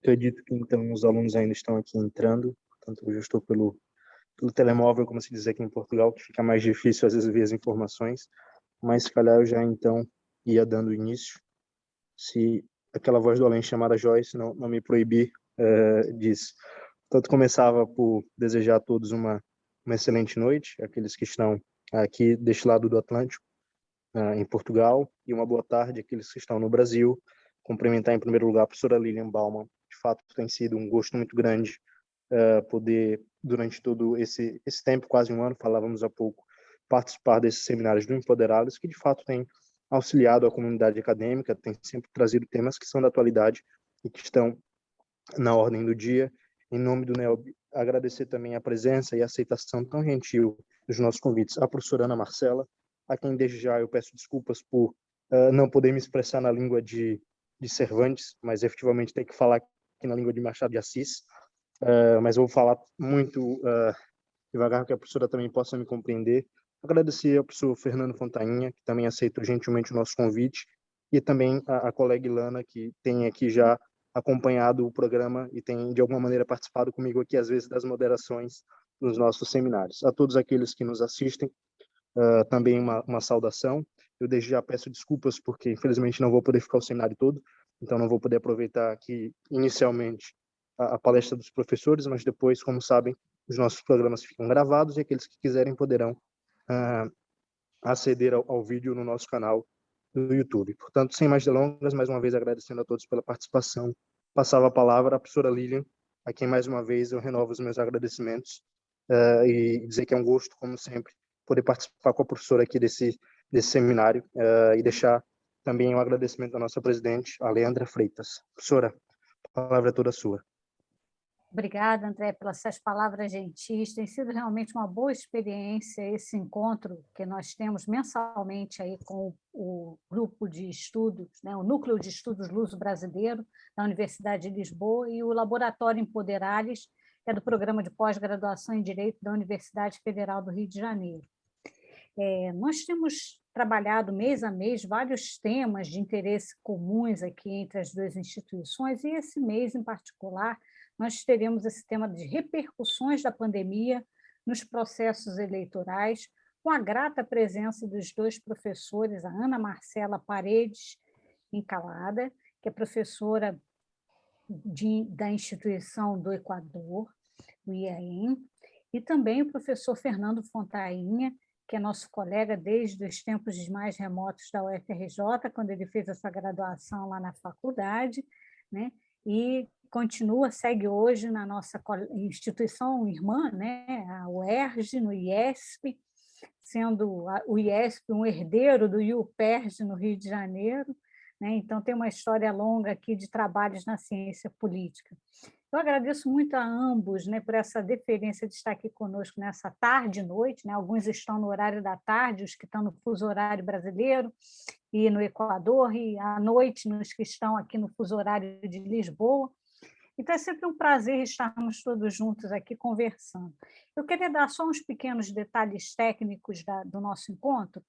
Acredito que, então, os alunos ainda estão aqui entrando, portanto, eu já estou pelo telemóvel, como se diz aqui em Portugal, que fica mais difícil, às vezes, ver as informações, mas, se calhar, eu já, então, ia dando início, se aquela voz do além chamada Joyce não me proibir disso. Portanto, começava por desejar a todos uma excelente noite, aqueles que estão aqui deste lado do Atlântico, em Portugal, e uma boa tarde àqueles que estão no Brasil. Cumprimentar, em primeiro lugar, a professora Lilian Bauman. De fato, tem sido um gosto muito grande poder, durante todo esse tempo, quase um ano, falávamos há pouco, participar desses seminários do Empoderados, que de fato tem auxiliado a comunidade acadêmica, tem sempre trazido temas que são da atualidade e que estão na ordem do dia. Em nome do NELB, agradecer também a presença e a aceitação tão gentil dos nossos convites à professora Ana Marcela, a quem desde já eu peço desculpas por não poder me expressar na língua de Cervantes, mas efetivamente ter que falar aqui na língua de Machado de Assis, mas eu vou falar muito devagar, que a professora também possa me compreender. Agradecer ao professor Fernando Fontainha, que também aceitou gentilmente o nosso convite, e também a colega Ilana, que tem aqui já acompanhado o programa e tem, de alguma maneira, participado comigo aqui, às vezes, das moderações nos nossos seminários. A todos aqueles que nos assistem, também uma saudação. Eu desde já peço desculpas, porque, infelizmente, não vou poder ficar o seminário todo, então não vou poder aproveitar aqui, inicialmente, a palestra dos professores, mas depois, como sabem, os nossos programas ficam gravados e aqueles que quiserem poderão aceder ao vídeo no nosso canal do YouTube. Portanto, sem mais delongas, mais uma vez agradecendo a todos pela participação, passava a palavra à professora Lilian, a quem mais uma vez eu renovo os meus agradecimentos e dizer que é um gosto, como sempre, poder participar com a professora aqui desse seminário e deixar também um agradecimento à nossa presidente, a Leandra Freitas. Professora, a palavra é toda sua. Obrigada, André, pelas suas palavras gentis. Tem sido realmente uma boa experiência esse encontro que nós temos mensalmente aí com o grupo de estudos, né, o Núcleo de Estudos Luso-Brasileiro da Universidade de Lisboa e o Laboratório Empoderares, que é do Programa de Pós-Graduação em Direito da Universidade Federal do Rio de Janeiro. Nós temos trabalhado mês a mês vários temas de interesse comuns aqui entre as duas instituições, e esse mês, em particular, nós teremos esse tema de repercussões da pandemia nos processos eleitorais, com a grata presença dos dois professores, a Ana Marcela Paredes Encalada, que é professora da instituição do Equador, o IAEM, e também o professor Fernando Fontainha, que é nosso colega desde os tempos mais remotos da UFRJ, quando ele fez essa graduação lá na faculdade, né? E segue hoje na nossa instituição irmã, né? A UERJ, no IESP, sendo o IESP um herdeiro do IUPERJ no Rio de Janeiro, né? Então tem uma história longa aqui de trabalhos na ciência política. Eu agradeço muito a ambos, né, por essa deferência de estar aqui conosco nessa tarde e noite, né? Alguns estão no horário da tarde, os que estão no fuso horário brasileiro e no Equador, e à noite nos que estão aqui no fuso horário de Lisboa. Então, é sempre um prazer estarmos todos juntos aqui conversando. Eu queria dar só uns pequenos detalhes técnicos do nosso encontro.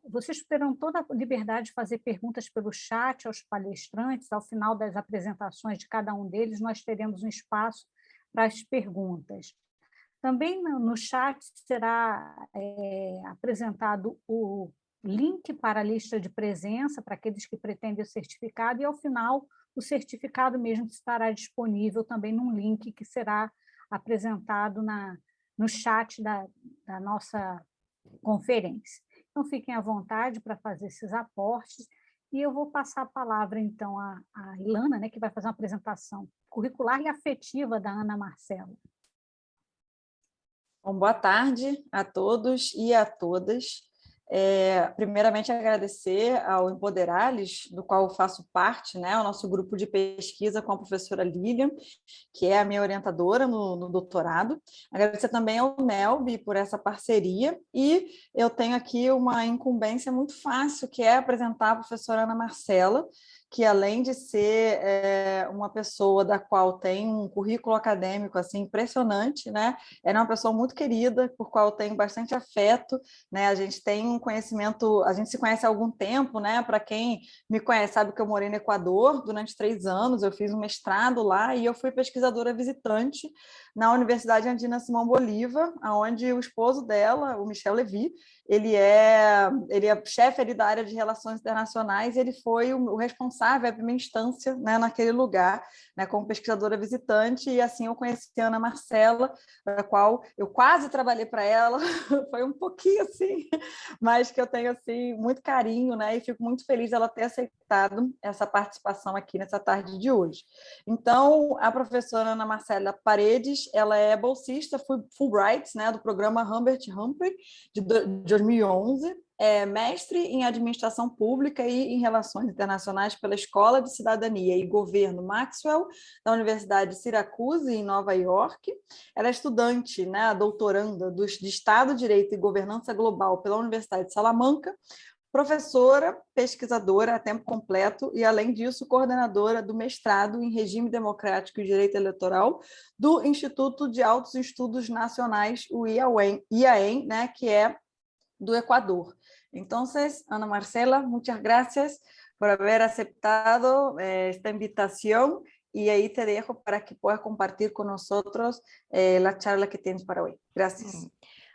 Vocês terão toda a liberdade de fazer perguntas pelo chat aos palestrantes. Ao final das apresentações de cada um deles, nós teremos um espaço para as perguntas. Também no chat será apresentado o link para a lista de presença para aqueles que pretendem o certificado, e, ao final, o certificado mesmo estará disponível também num link que será apresentado no chat da nossa conferência. Então, fiquem à vontade para fazer esses aportes, e eu vou passar a palavra, então, à Ilana, né, que vai fazer uma apresentação curricular e afetiva da Ana Marcela. Bom, boa tarde a todos e a todas. Primeiramente, agradecer ao Empoderares, do qual eu faço parte, né, o nosso grupo de pesquisa com a professora Lilian, que é a minha orientadora no doutorado. Agradecer também ao NELB por essa parceria, e eu tenho aqui uma incumbência muito fácil, que é apresentar a professora Ana Marcela, que além de ser uma pessoa da qual tem um currículo acadêmico assim impressionante, né? Era uma pessoa muito querida, por qual eu tenho bastante afeto, né? A gente tem um conhecimento, a gente se conhece há algum tempo, né? Para quem me conhece sabe que eu morei no Equador durante 3 anos, eu fiz um mestrado lá e eu fui pesquisadora visitante na Universidade Andina Simão Bolívar, onde o esposo dela, o Michel Levy, ele é chefe ali da área de relações internacionais, e ele foi o responsável, a primeira instância, né, naquele lugar, né, como pesquisadora visitante, e assim eu conheci a Ana Marcela, a qual eu quase trabalhei para ela, foi um pouquinho assim, mas que eu tenho assim muito carinho, né, e fico muito feliz dela ter aceitado essa participação aqui nessa tarde de hoje. Então, a professora Ana Marcela Paredes, ela é bolsista Fulbright, né, do programa Humbert Humphrey, de 2011, é mestre em Administração Pública e em Relações Internacionais pela Escola de Cidadania e Governo Maxwell, da Universidade de Syracuse, em Nova York. Ela é estudante, né, doutoranda de Estado, Direito e Governança Global pela Universidade de Salamanca, professora, pesquisadora a tempo completo e, além disso, coordenadora do mestrado em Regime Democrático e Direito Eleitoral do Instituto de Altos Estudos Nacionais, o IAEN, né, que é do Ecuador. Entonces, Ana Marcela, muchas gracias por haber aceptado esta invitación y ahí te dejo para que puedas compartir con nosotros la charla que tienes para hoy. Gracias.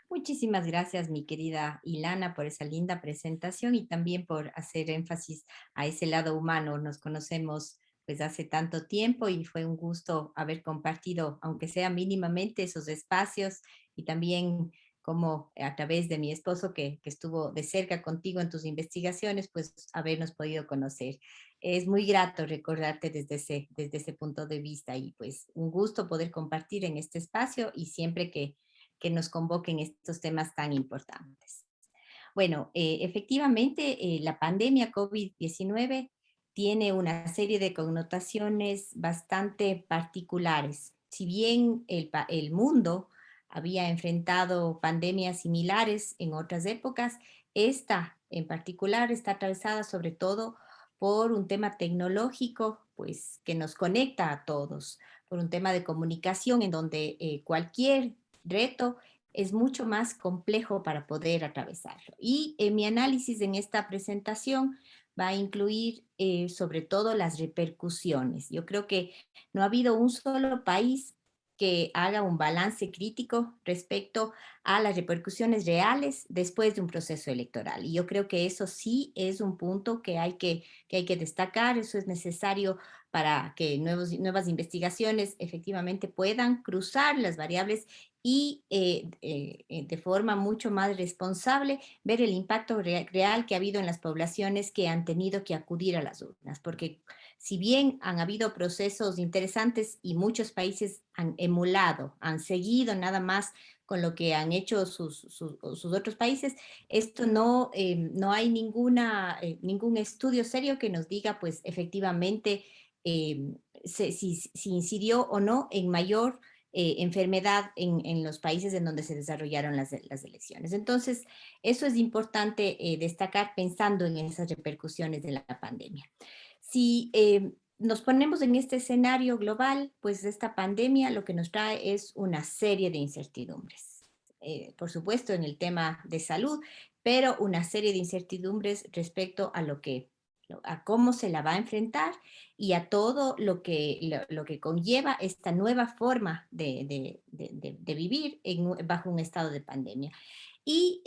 Muchísimas gracias, mi querida Ilana, por esa linda presentación y también por hacer énfasis a ese lado humano. Nos conocemos pues hace tanto tiempo y fue un gusto haber compartido, aunque sea mínimamente, esos espacios y también como a través de mi esposo que estuvo de cerca contigo en tus investigaciones, pues habernos podido conocer. Es muy grato recordarte desde ese punto de vista y pues un gusto poder compartir en este espacio y siempre que nos convoquen estos temas tan importantes. Bueno, efectivamente, la pandemia COVID-19 tiene una serie de connotaciones bastante particulares. Si bien el mundo había enfrentado pandemias similares en otras épocas, esta en particular está atravesada sobre todo por un tema tecnológico, pues que nos conecta a todos, por un tema de comunicación en donde cualquier reto es mucho más complejo para poder atravesarlo. Y mi análisis en esta presentación va a incluir sobre todo las repercusiones. Yo creo que no ha habido un solo país que haga un balance crítico respecto a las repercusiones reales después de un proceso electoral. Y yo creo que eso sí es un punto que hay que destacar, eso es necesario para que nuevas investigaciones efectivamente puedan cruzar las variables y de forma mucho más responsable ver el impacto real que ha habido en las poblaciones que han tenido que acudir a las urnas, porque si bien han habido procesos interesantes y muchos países han emulado, han seguido nada más con lo que han hecho sus otros países, esto no hay ningún estudio serio que nos diga pues efectivamente si incidió o no en mayor enfermedad en los países en donde se desarrollaron las elecciones. Entonces, eso es importante destacar pensando en esas repercusiones de la pandemia. Si nos ponemos en este escenario global, pues esta pandemia lo que nos trae es una serie de incertidumbres. Por supuesto, en el tema de salud, pero una serie de incertidumbres respecto a cómo se la va a enfrentar y a todo lo que conlleva esta nueva forma de vivir bajo un estado de pandemia. Y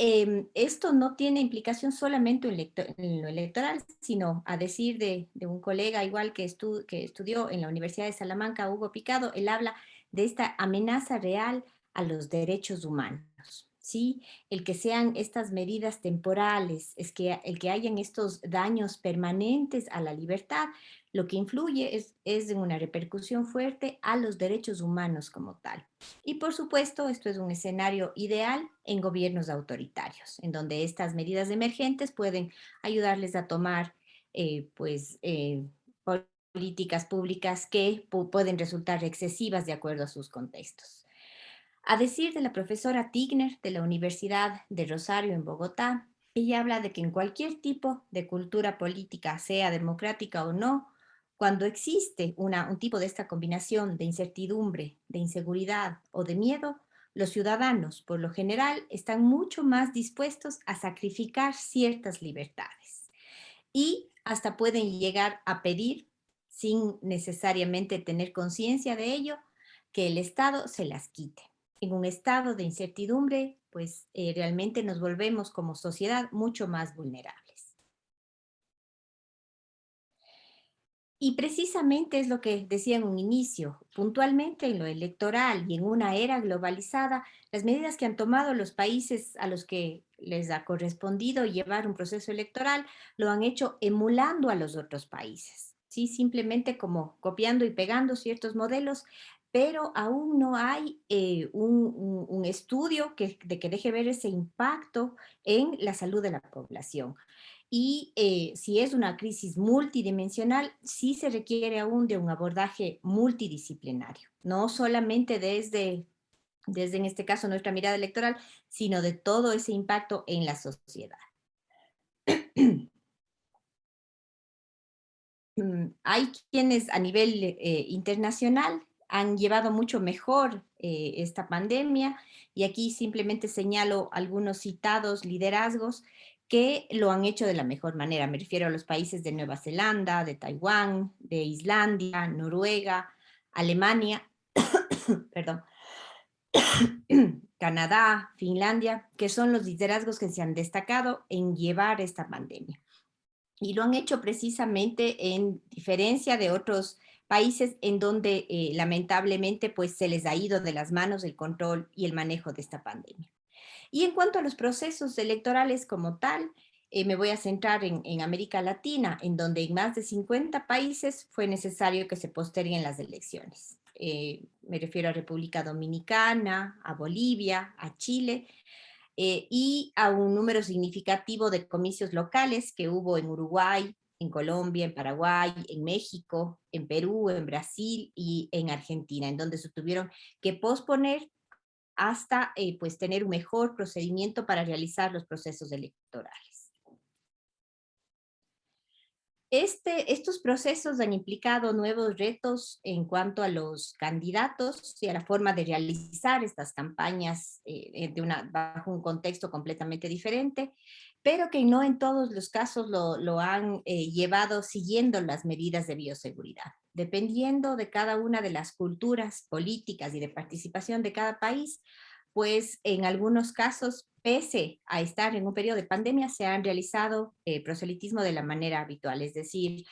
esto no tiene implicación solamente en lo electoral, sino a decir de un colega igual que estudió en la Universidad de Salamanca, Hugo Picado, él habla de esta amenaza real a los derechos humanos. ¿Sí? El que sean estas medidas temporales, el que hayan estos daños permanentes a la libertad, lo que influye es en una repercusión fuerte a los derechos humanos como tal. Y por supuesto, esto es un escenario ideal en gobiernos autoritarios, en donde estas medidas emergentes pueden ayudarles a tomar políticas públicas que pueden resultar excesivas de acuerdo a sus contextos. A decir de la profesora Tigner de la Universidad de Rosario en Bogotá, ella habla de que en cualquier tipo de cultura política, sea democrática o no, Cuando existe un tipo de esta combinación de incertidumbre, de inseguridad o de miedo, los ciudadanos, por lo general, están mucho más dispuestos a sacrificar ciertas libertades y hasta pueden llegar a pedir, sin necesariamente tener conciencia de ello, que el Estado se las quite. En un estado de incertidumbre, pues realmente nos volvemos como sociedad mucho más vulnerables. Y precisamente es lo que decía en un inicio, puntualmente en lo electoral y en una era globalizada, las medidas que han tomado los países a los que les ha correspondido llevar un proceso electoral lo han hecho emulando a los otros países, ¿sí? Simplemente como copiando y pegando ciertos modelos, pero aún no hay un estudio que deje ver ese impacto en la salud de la población. Y si es una crisis multidimensional, sí se requiere aún de un abordaje multidisciplinario, no solamente desde en este caso nuestra mirada electoral, sino de todo ese impacto en la sociedad. Hay quienes a nivel internacional han llevado mucho mejor esta pandemia y aquí simplemente señalo algunos citados liderazgos que lo han hecho de la mejor manera. Me refiero a los países de Nueva Zelanda, de Taiwán, de Islandia, Noruega, Alemania, perdón, Canadá, Finlandia, que son los liderazgos que se han destacado en llevar esta pandemia. Y lo han hecho precisamente en diferencia de otros países en donde lamentablemente pues se les ha ido de las manos el control y el manejo de esta pandemia. Y en cuanto a los procesos electorales como tal, me voy a centrar en América Latina, en donde en más de 50 países fue necesario que se posterguen las elecciones. Me refiero a República Dominicana, a Bolivia, a Chile, y a un número significativo de comicios locales que hubo en Uruguay, en Colombia, en Paraguay, en México, en Perú, en Brasil y en Argentina, en donde se tuvieron que posponer hasta pues tener un mejor procedimiento para realizar los procesos electorales. Estos procesos han implicado nuevos retos en cuanto a los candidatos y a la forma de realizar estas campañas bajo un contexto completamente diferente, pero que no en todos los casos lo han llevado siguiendo las medidas de bioseguridad. Dependiendo de cada una de las culturas políticas y de participación de cada país, pues en algunos casos, pese a estar en un periodo de pandemia, se han realizado proselitismo de la manera habitual, es decir,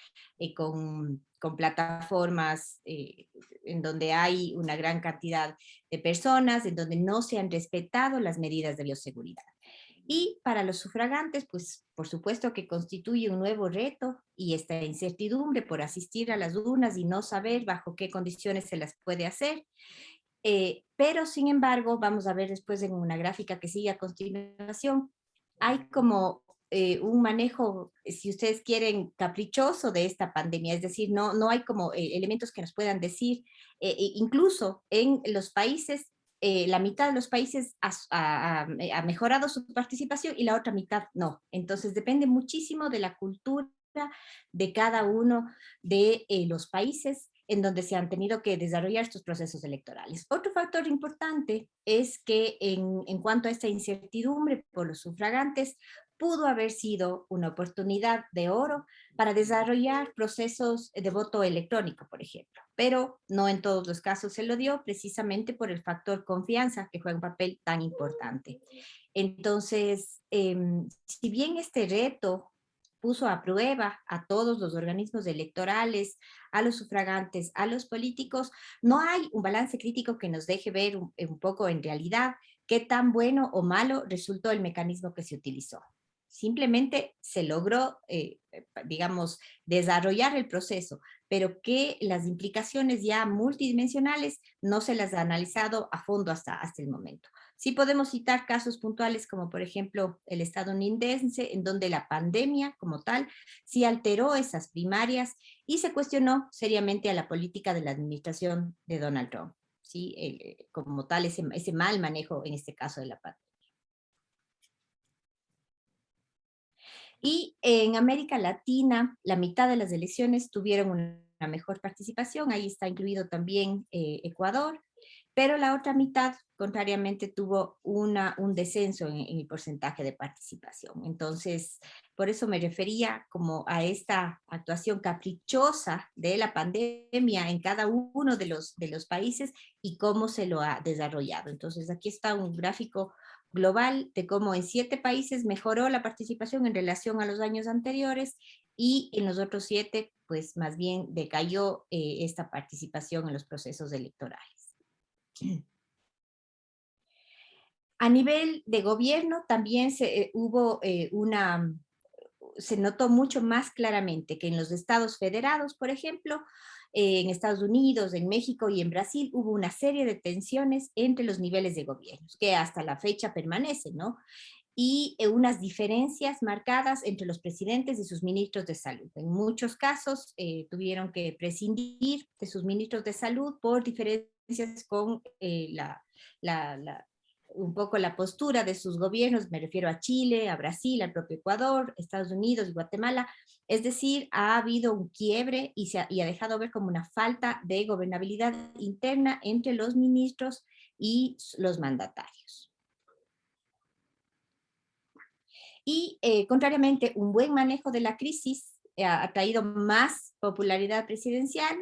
con plataformas en donde hay una gran cantidad de personas, en donde no se han respetado las medidas de bioseguridad. Y para los sufragantes, pues por supuesto que constituye un nuevo reto y esta incertidumbre por asistir a las urnas y no saber bajo qué condiciones se las puede hacer. Pero sin embargo, vamos a ver después en una gráfica que sigue a continuación, hay como un manejo, si ustedes quieren, caprichoso de esta pandemia, es decir, no hay como elementos que nos puedan decir, incluso en los países, la mitad de los países ha mejorado su participación y la otra mitad no. Entonces depende muchísimo de la cultura de cada uno de los países en donde se han tenido que desarrollar estos procesos electorales. Otro factor importante es que en cuanto a esta incertidumbre por los sufragantes, pudo haber sido una oportunidad de oro para desarrollar procesos de voto electrónico, por ejemplo, pero no en todos los casos se lo dio precisamente por el factor confianza que juega un papel tan importante. Entonces, si bien este reto puso a prueba a todos los organismos electorales, a los sufragantes, a los políticos, no hay un balance crítico que nos deje ver un poco en realidad qué tan bueno o malo resultó el mecanismo que se utilizó. Simplemente se logró, digamos, desarrollar el proceso, pero que las implicaciones ya multidimensionales no se las ha analizado a fondo hasta el momento. Sí podemos citar casos puntuales como por ejemplo el estadounidense, en donde la pandemia como tal sí alteró esas primarias y se cuestionó seriamente a la política de la administración de Donald Trump, ¿sí? Como tal ese mal manejo en este caso de la pandemia. Y en América Latina, la mitad de las elecciones tuvieron una mejor participación, ahí está incluido también Ecuador, pero la otra mitad, contrariamente, tuvo un descenso en el porcentaje de participación. Entonces, por eso me refería como a esta actuación caprichosa de la pandemia en cada uno de los países y cómo se lo ha desarrollado. Entonces, aquí está un gráfico global de cómo en 7 países mejoró la participación en relación a los años anteriores y en los otros 7, pues más bien decayó esta participación en los procesos electorales. A nivel de gobierno también se notó mucho más claramente que en los estados federados, por ejemplo, en Estados Unidos, en México y en Brasil hubo una serie de tensiones entre los niveles de gobiernos, que hasta la fecha permanecen, ¿no? Y unas diferencias marcadas entre los presidentes y sus ministros de salud. En muchos casos tuvieron que prescindir de sus ministros de salud por diferencias con un poco la postura de sus gobiernos, me refiero a Chile, a Brasil, al propio Ecuador, Estados Unidos y Guatemala. Es decir, ha habido un quiebre y ha dejado ver como una falta de gobernabilidad interna entre los ministros y los mandatarios. Y contrariamente, un buen manejo de la crisis ha traído más popularidad presidencial.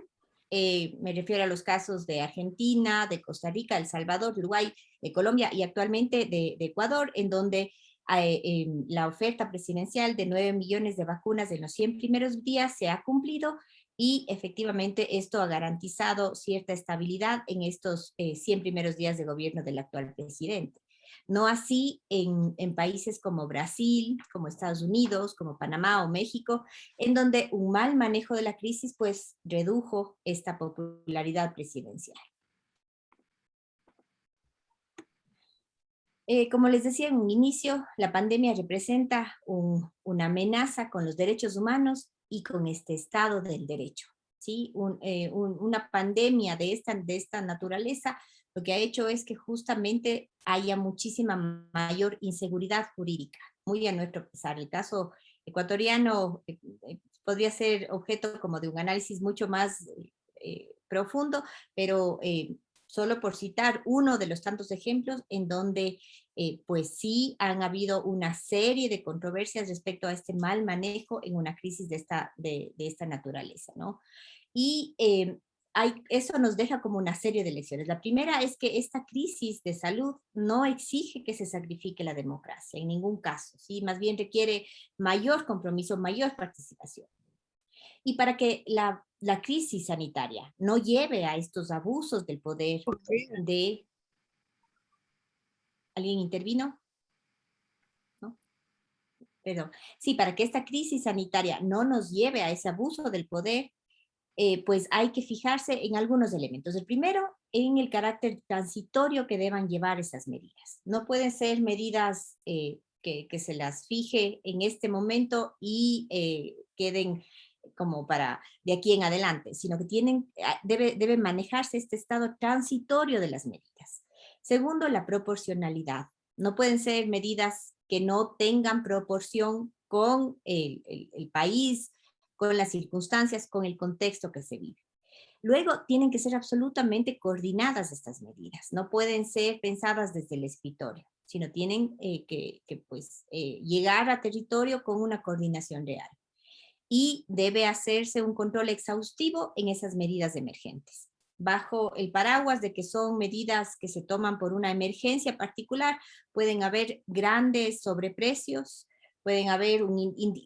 Me refiero a los casos de Argentina, de Costa Rica, El Salvador, Uruguay, de Colombia y actualmente de Ecuador, en donde la oferta presidencial de 9 millones de vacunas en los 100 primeros días se ha cumplido y efectivamente esto ha garantizado cierta estabilidad en estos 100 primeros días de gobierno del actual presidente. No así en países como Brasil, como Estados Unidos, como Panamá o México, en donde un mal manejo de la crisis pues redujo esta popularidad presidencial. Como les decía en un inicio, la pandemia representa una amenaza con los derechos humanos y con este Estado del Derecho. ¿Sí? Una pandemia de esta naturaleza lo que ha hecho es que justamente haya muchísima mayor inseguridad jurídica, muy a nuestro pesar. El caso ecuatoriano podría ser objeto como de un análisis mucho más profundo, pero solo por citar uno de los tantos ejemplos en donde pues sí han habido una serie de controversias respecto a este mal manejo en una crisis de esta naturaleza, ¿no? Y eso nos deja como una serie de lecciones. La primera es que esta crisis de salud no exige que se sacrifique la democracia, en ningún caso, ¿sí? Más bien requiere mayor compromiso, mayor participación. Y para que la crisis sanitaria no lleve a estos abusos del poder de... ¿Alguien intervino? ¿No? Perdón. Sí, para que esta crisis sanitaria no nos lleve a ese abuso del poder, pues hay que fijarse en algunos elementos. El primero, en el carácter transitorio que deban llevar esas medidas. No pueden ser medidas que se las fije en este momento y queden como para de aquí en adelante, sino que debe manejarse este estado transitorio de las medidas. Segundo, la proporcionalidad. No pueden ser medidas que no tengan proporción con el país, con las circunstancias, con el contexto que se vive. Luego, tienen que ser absolutamente coordinadas estas medidas. No pueden ser pensadas desde el escritorio, sino tienen que llegar a territorio con una coordinación real. Y debe hacerse un control exhaustivo en esas medidas emergentes. Bajo el paraguas de que son medidas que se toman por una emergencia particular, pueden haber grandes sobreprecios, pueden haber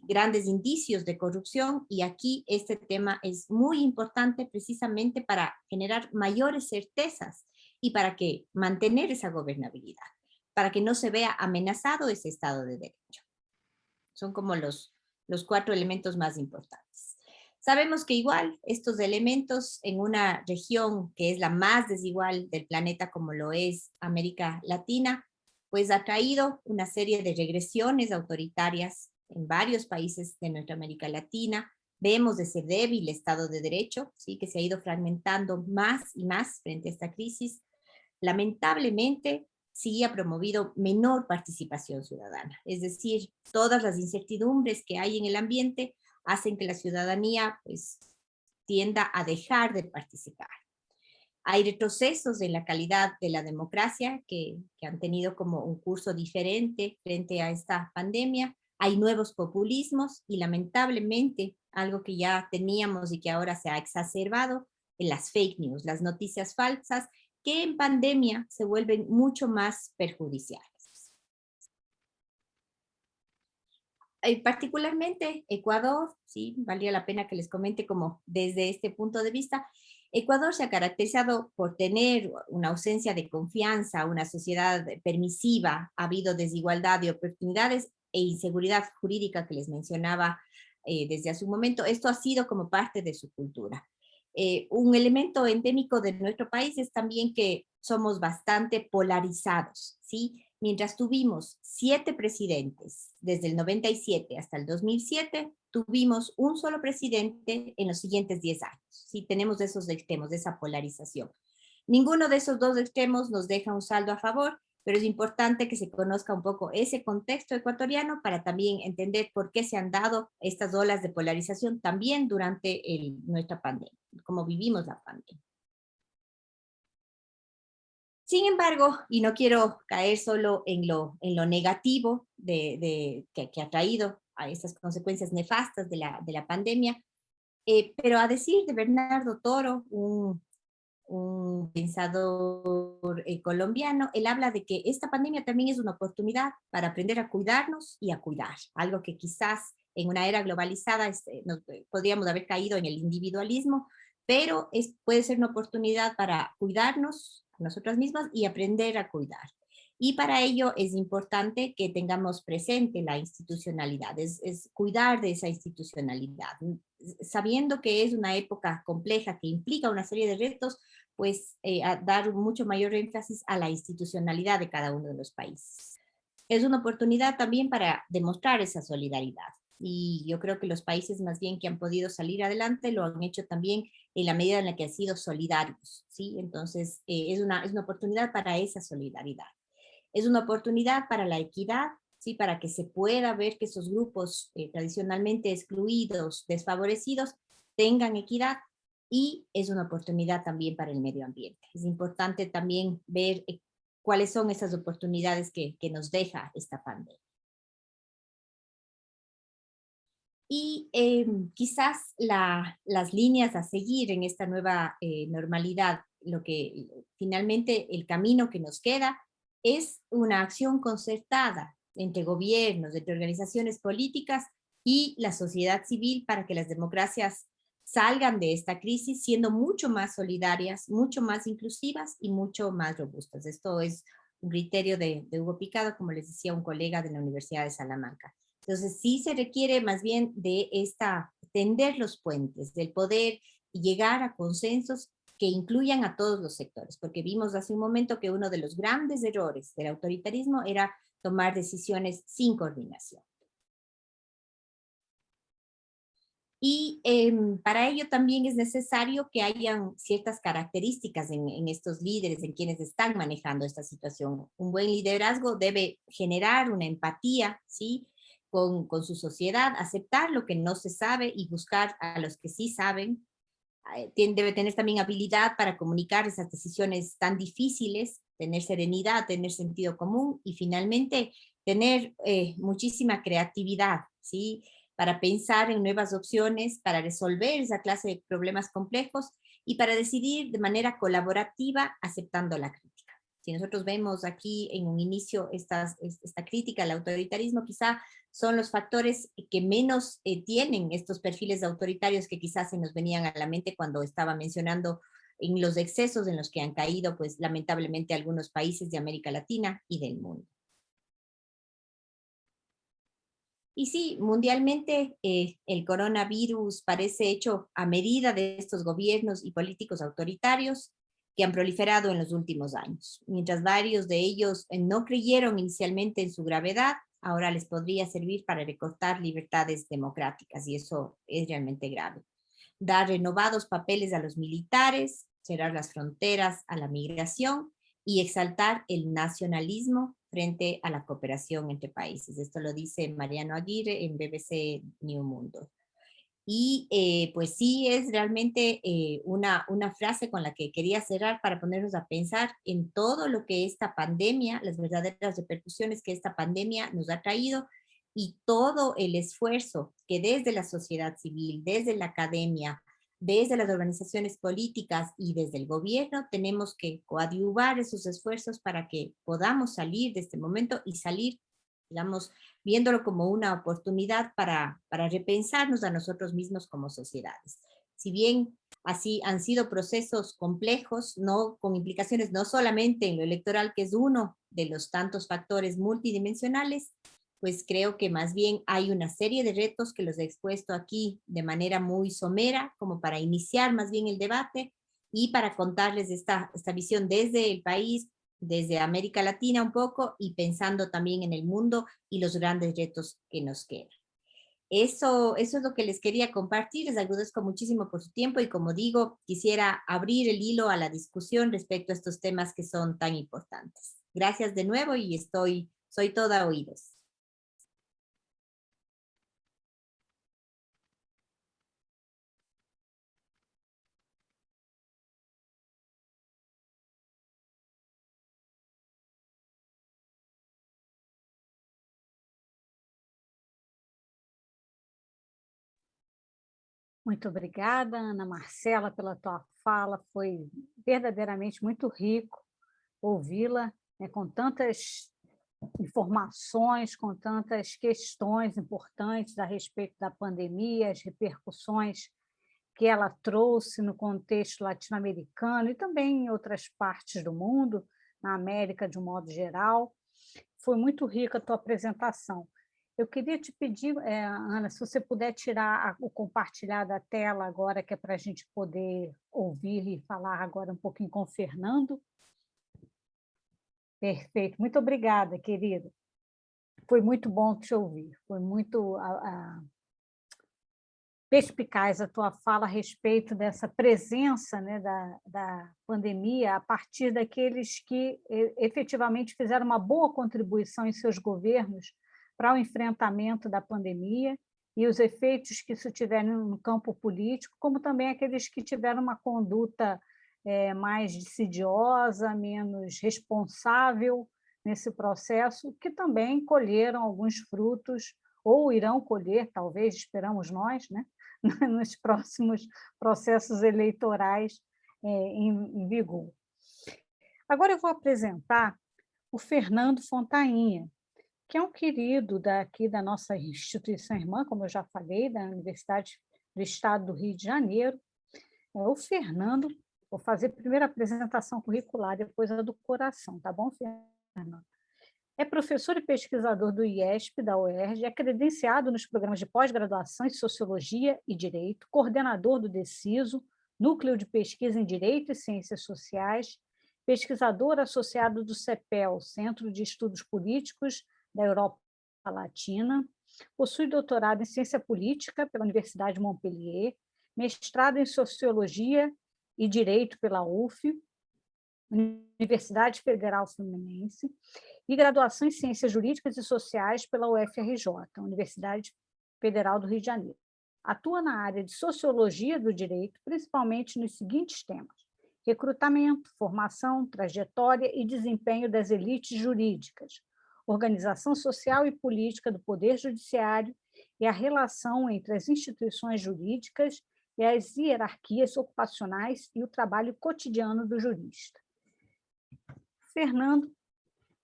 grandes indicios de corrupción y aquí este tema es muy importante precisamente para generar mayores certezas y para que mantener esa gobernabilidad, para que no se vea amenazado ese Estado de Derecho. Son como los 4 elementos más importantes. Sabemos que igual estos elementos en una región que es la más desigual del planeta como lo es América Latina, pues ha traído una serie de regresiones autoritarias en varios países de nuestra América Latina. Vemos ese débil Estado de Derecho, ¿sí? Que se ha ido fragmentando más y más frente a esta crisis. Lamentablemente, sí ha promovido menor participación ciudadana. Es decir, todas las incertidumbres que hay en el ambiente hacen que la ciudadanía pues, tienda a dejar de participar. Hay retrocesos en la calidad de la democracia que han tenido como un curso diferente frente a esta pandemia. Hay nuevos populismos y lamentablemente algo que ya teníamos y que ahora se ha exacerbado, en las fake news, las noticias falsas, que en pandemia se vuelven mucho más perjudiciales. Particularmente Ecuador, sí, valía la pena que les comente como desde este punto de vista, Ecuador se ha caracterizado por tener una ausencia de confianza, una sociedad permisiva, ha habido desigualdad de oportunidades e inseguridad jurídica que les mencionaba desde hace un momento. Esto ha sido como parte de su cultura. Un elemento endémico de nuestro país es también que somos bastante polarizados, ¿sí? Mientras tuvimos 7 presidentes desde el 97 hasta el 2007, tuvimos un solo presidente en los siguientes 10 años. Sí, tenemos esos extremos, de esa polarización. Ninguno de esos dos extremos nos deja un saldo a favor, pero es importante que se conozca un poco ese contexto ecuatoriano para también entender por qué se han dado estas olas de polarización también durante nuestra pandemia, cómo vivimos la pandemia. Sin embargo, y no quiero caer solo en lo negativo que ha traído a estas consecuencias nefastas de la pandemia, pero a decir de Bernardo Toro, un pensador colombiano, él habla de que esta pandemia también es una oportunidad para aprender a cuidarnos y a cuidar, algo que quizás en una era globalizada podríamos haber caído en el individualismo, pero puede ser una oportunidad para cuidarnos a nosotras mismas y aprender a cuidar. Y para ello es importante que tengamos presente la institucionalidad, es cuidar de esa institucionalidad, sabiendo que es una época compleja que implica una serie de retos, pues a dar mucho mayor énfasis a la institucionalidad de cada uno de los países. Es una oportunidad también para demostrar esa solidaridad. Y yo creo que los países más bien que han podido salir adelante lo han hecho también en la medida en la que han sido solidarios, ¿sí? Entonces es una oportunidad para esa solidaridad. Es una oportunidad para la equidad, ¿sí? Para que se pueda ver que esos grupos tradicionalmente excluidos, desfavorecidos, tengan equidad, y es una oportunidad también para el medio ambiente. Es importante también ver cuáles son esas oportunidades que nos deja esta pandemia. Y quizás las líneas a seguir en esta nueva normalidad, lo que finalmente el camino que nos queda es una acción concertada entre gobiernos, entre organizaciones políticas y la sociedad civil para que las democracias salgan de esta crisis siendo mucho más solidarias, mucho más inclusivas y mucho más robustas. Esto es un criterio de Hugo Picado, como les decía un colega de la Universidad de Salamanca. Entonces sí se requiere más bien de tender los puentes, del poder llegar a consensos que incluyan a todos los sectores, porque vimos hace un momento que uno de los grandes errores del autoritarismo era tomar decisiones sin coordinación. Y para ello también es necesario que hayan ciertas características en estos líderes, en quienes están manejando esta situación. Un buen liderazgo debe generar una empatía, ¿sí?, con su sociedad, aceptar lo que no se sabe y buscar a los que sí saben. Debe tener también habilidad para comunicar esas decisiones tan difíciles, tener serenidad, tener sentido común y finalmente tener muchísima creatividad, ¿sí?, para pensar en nuevas opciones, para resolver esa clase de problemas complejos y para decidir de manera colaborativa aceptando la crítica. Si nosotros vemos aquí en un inicio esta crítica al autoritarismo, quizá son los factores que menos tienen estos perfiles autoritarios que quizás se nos venían a la mente cuando estaba mencionando en los excesos en los que han caído, pues lamentablemente algunos países de América Latina y del mundo. Y sí, mundialmente el coronavirus parece hecho a medida de estos gobiernos y políticos autoritarios que han proliferado en los últimos años. Mientras varios de ellos no creyeron inicialmente en su gravedad, ahora les podría servir para recortar libertades democráticas, y eso es realmente grave. Dar renovados papeles a los militares, cerrar las fronteras a la migración y exaltar el nacionalismo frente a la cooperación entre países. Esto lo dice Mariano Aguirre en BBC New Mundo. Y pues sí, es realmente una frase con la que quería cerrar para ponernos a pensar en todo lo que esta pandemia, las verdaderas repercusiones que esta pandemia nos ha traído y todo el esfuerzo que desde la sociedad civil, desde la academia, desde las organizaciones políticas y desde el gobierno tenemos que coadyuvar esos esfuerzos para que podamos salir de este momento y salir, digamos, viéndolo como una oportunidad para repensarnos a nosotros mismos como sociedades. Si bien así han sido procesos complejos, no, con implicaciones no solamente en lo electoral, que es uno de los tantos factores multidimensionales, pues creo que más bien hay una serie de retos que los he expuesto aquí de manera muy somera, como para iniciar más bien el debate y para contarles esta visión desde el país, desde América Latina un poco y pensando también en el mundo y los grandes retos que nos quedan. Eso es lo que les quería compartir, les agradezco muchísimo por su tiempo y como digo, quisiera abrir el hilo a la discusión respecto a estos temas que son tan importantes. Gracias de nuevo y soy toda oídos. Muito obrigada, Ana Marcela, pela tua fala. Foi verdadeiramente muito rico ouvi-la, né, com tantas informações, com tantas questões importantes a respeito da pandemia, as repercussões que ela trouxe no contexto latino-americano e também em outras partes do mundo, na América de um modo geral. Foi muito rica a tua apresentação. Eu queria te pedir, Ana, se você puder tirar o compartilhar da tela agora, que é para a gente poder ouvir e falar agora um pouquinho com o Fernando. Perfeito, muito obrigada, querido. Foi muito bom te ouvir, foi muito perspicaz a tua fala a respeito dessa presença, né, da pandemia a partir daqueles que efetivamente fizeram uma boa contribuição em seus governos para o enfrentamento da pandemia e os efeitos que isso tiveram no campo político, como também aqueles que tiveram uma conduta mais dissidiosa, menos responsável nesse processo, que também colheram alguns frutos, ou irão colher, talvez, esperamos nós, né, nos próximos processos eleitorais em vigor. Agora eu vou apresentar o Fernando Fontainha, que é um querido daqui da nossa instituição irmã, como eu já falei, da Universidade do Estado do Rio de Janeiro. O Fernando, vou fazer primeiro a apresentação curricular, depois a do coração, tá bom, Fernando? É professor e pesquisador do IESP, da UERJ, é credenciado nos programas de pós-graduação em Sociologia e Direito, coordenador do DECISO, Núcleo de Pesquisa em Direito e Ciências Sociais, pesquisador associado do CEPEL, Centro de Estudos Políticos da Europa Latina, possui doutorado em Ciência Política pela Universidade de Montpellier, mestrado em Sociologia e Direito pela UF, Universidade Federal Fluminense, e graduação em Ciências Jurídicas e Sociais pela UFRJ, Universidade Federal do Rio de Janeiro. Atua na área de Sociologia do Direito, principalmente nos seguintes temas: recrutamento, formação, trajetória e desempenho das elites jurídicas, organização social e política do Poder Judiciário e a relação entre as instituições jurídicas e as hierarquias ocupacionais e o trabalho cotidiano do jurista. Fernando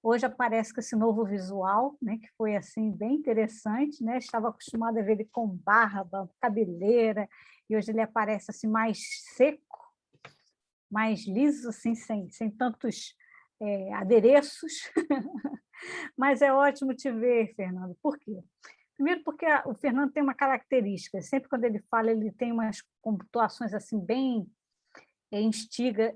hoje aparece com esse novo visual, né, que foi assim bem interessante, né? Estava acostumada a ver ele com barba, cabeleira, e hoje ele aparece assim mais seco, mais liso, assim, sem tantos adereços. Mas é ótimo te ver, Fernando. Por quê? Primeiro porque o Fernando tem uma característica, sempre quando ele fala, ele tem umas pontuações assim bem instiga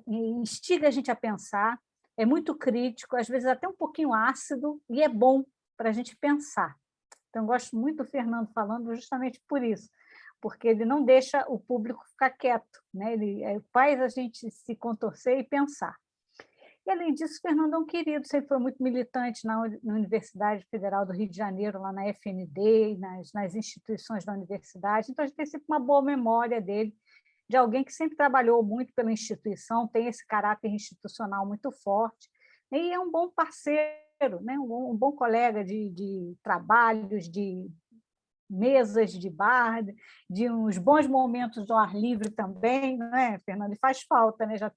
a gente a pensar, é muito crítico, às vezes até um pouquinho ácido, e é bom para a gente pensar. Então, eu gosto muito do Fernando falando justamente por isso, porque ele não deixa o público ficar quieto, né? Ele faz a gente se contorcer e pensar. E, além disso, Fernando é um querido, sempre foi muito militante na Universidade Federal do Rio de Janeiro, lá na FND, nas instituições da universidade. Então, a gente tem sempre uma boa memória dele, de alguém que sempre trabalhou muito pela instituição, tem esse caráter institucional muito forte, e é um bom parceiro, né? Um bom colega de trabalhos, de mesas de bar, de uns bons momentos ao ar livre também, não é, Fernando? E faz falta, né? Já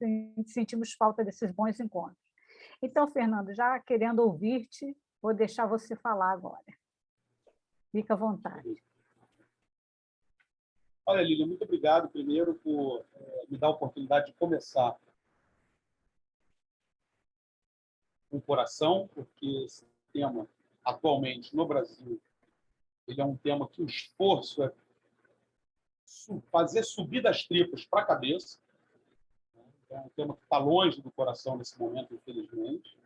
sentimos falta desses bons encontros. Então, Fernando, já querendo ouvir-te, vou deixar você falar agora. Fica à vontade. Olha, Lília, muito obrigado, primeiro, por me dar a oportunidade de começar com o coração, porque esse tema, atualmente, no Brasil, ele é um tema que o esforço é fazer subir das tripas para a cabeça. É um tema que está longe do coração nesse momento, infelizmente.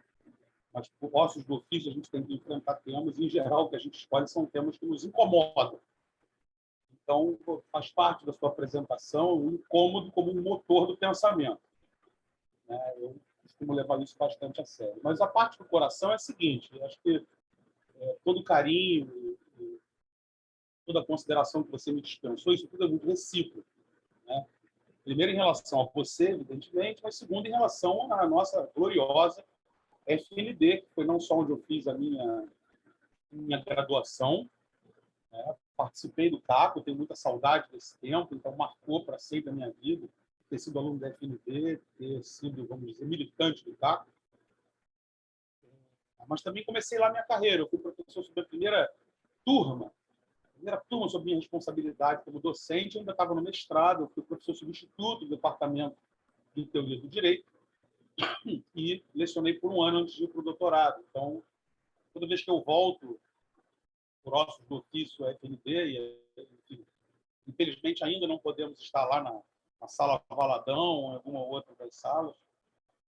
Mas, por ossos do ofício, a gente tem que enfrentar temas, e, em geral, o que a gente escolhe são temas que nos incomodam. Então, faz parte da sua apresentação o incômodo como um motor do pensamento. Eu costumo levar isso bastante a sério. Mas a parte do coração é a seguinte: eu acho que todo carinho, toda a consideração que você me dispensou, isso tudo é muito recíproco. Né? Primeiro, em relação a você, evidentemente, mas segundo, em relação à nossa gloriosa FND, que foi não só onde eu fiz a minha graduação, né? Participei do CACO, tenho muita saudade desse tempo, então marcou para sempre a minha vida ter sido aluno da FND, ter sido, vamos dizer, militante do CACO. Mas também comecei lá a minha carreira. Eu fui professor sobre a primeira turma sob minha responsabilidade como docente. Eu ainda estava no mestrado, eu fui professor substituto do Departamento de Teoria do Direito e lecionei por um ano antes de ir para o doutorado. Então, toda vez que eu volto por ossos do ofício FND, enfim, infelizmente ainda não podemos estar lá na Sala Valadão ou em alguma outra das salas,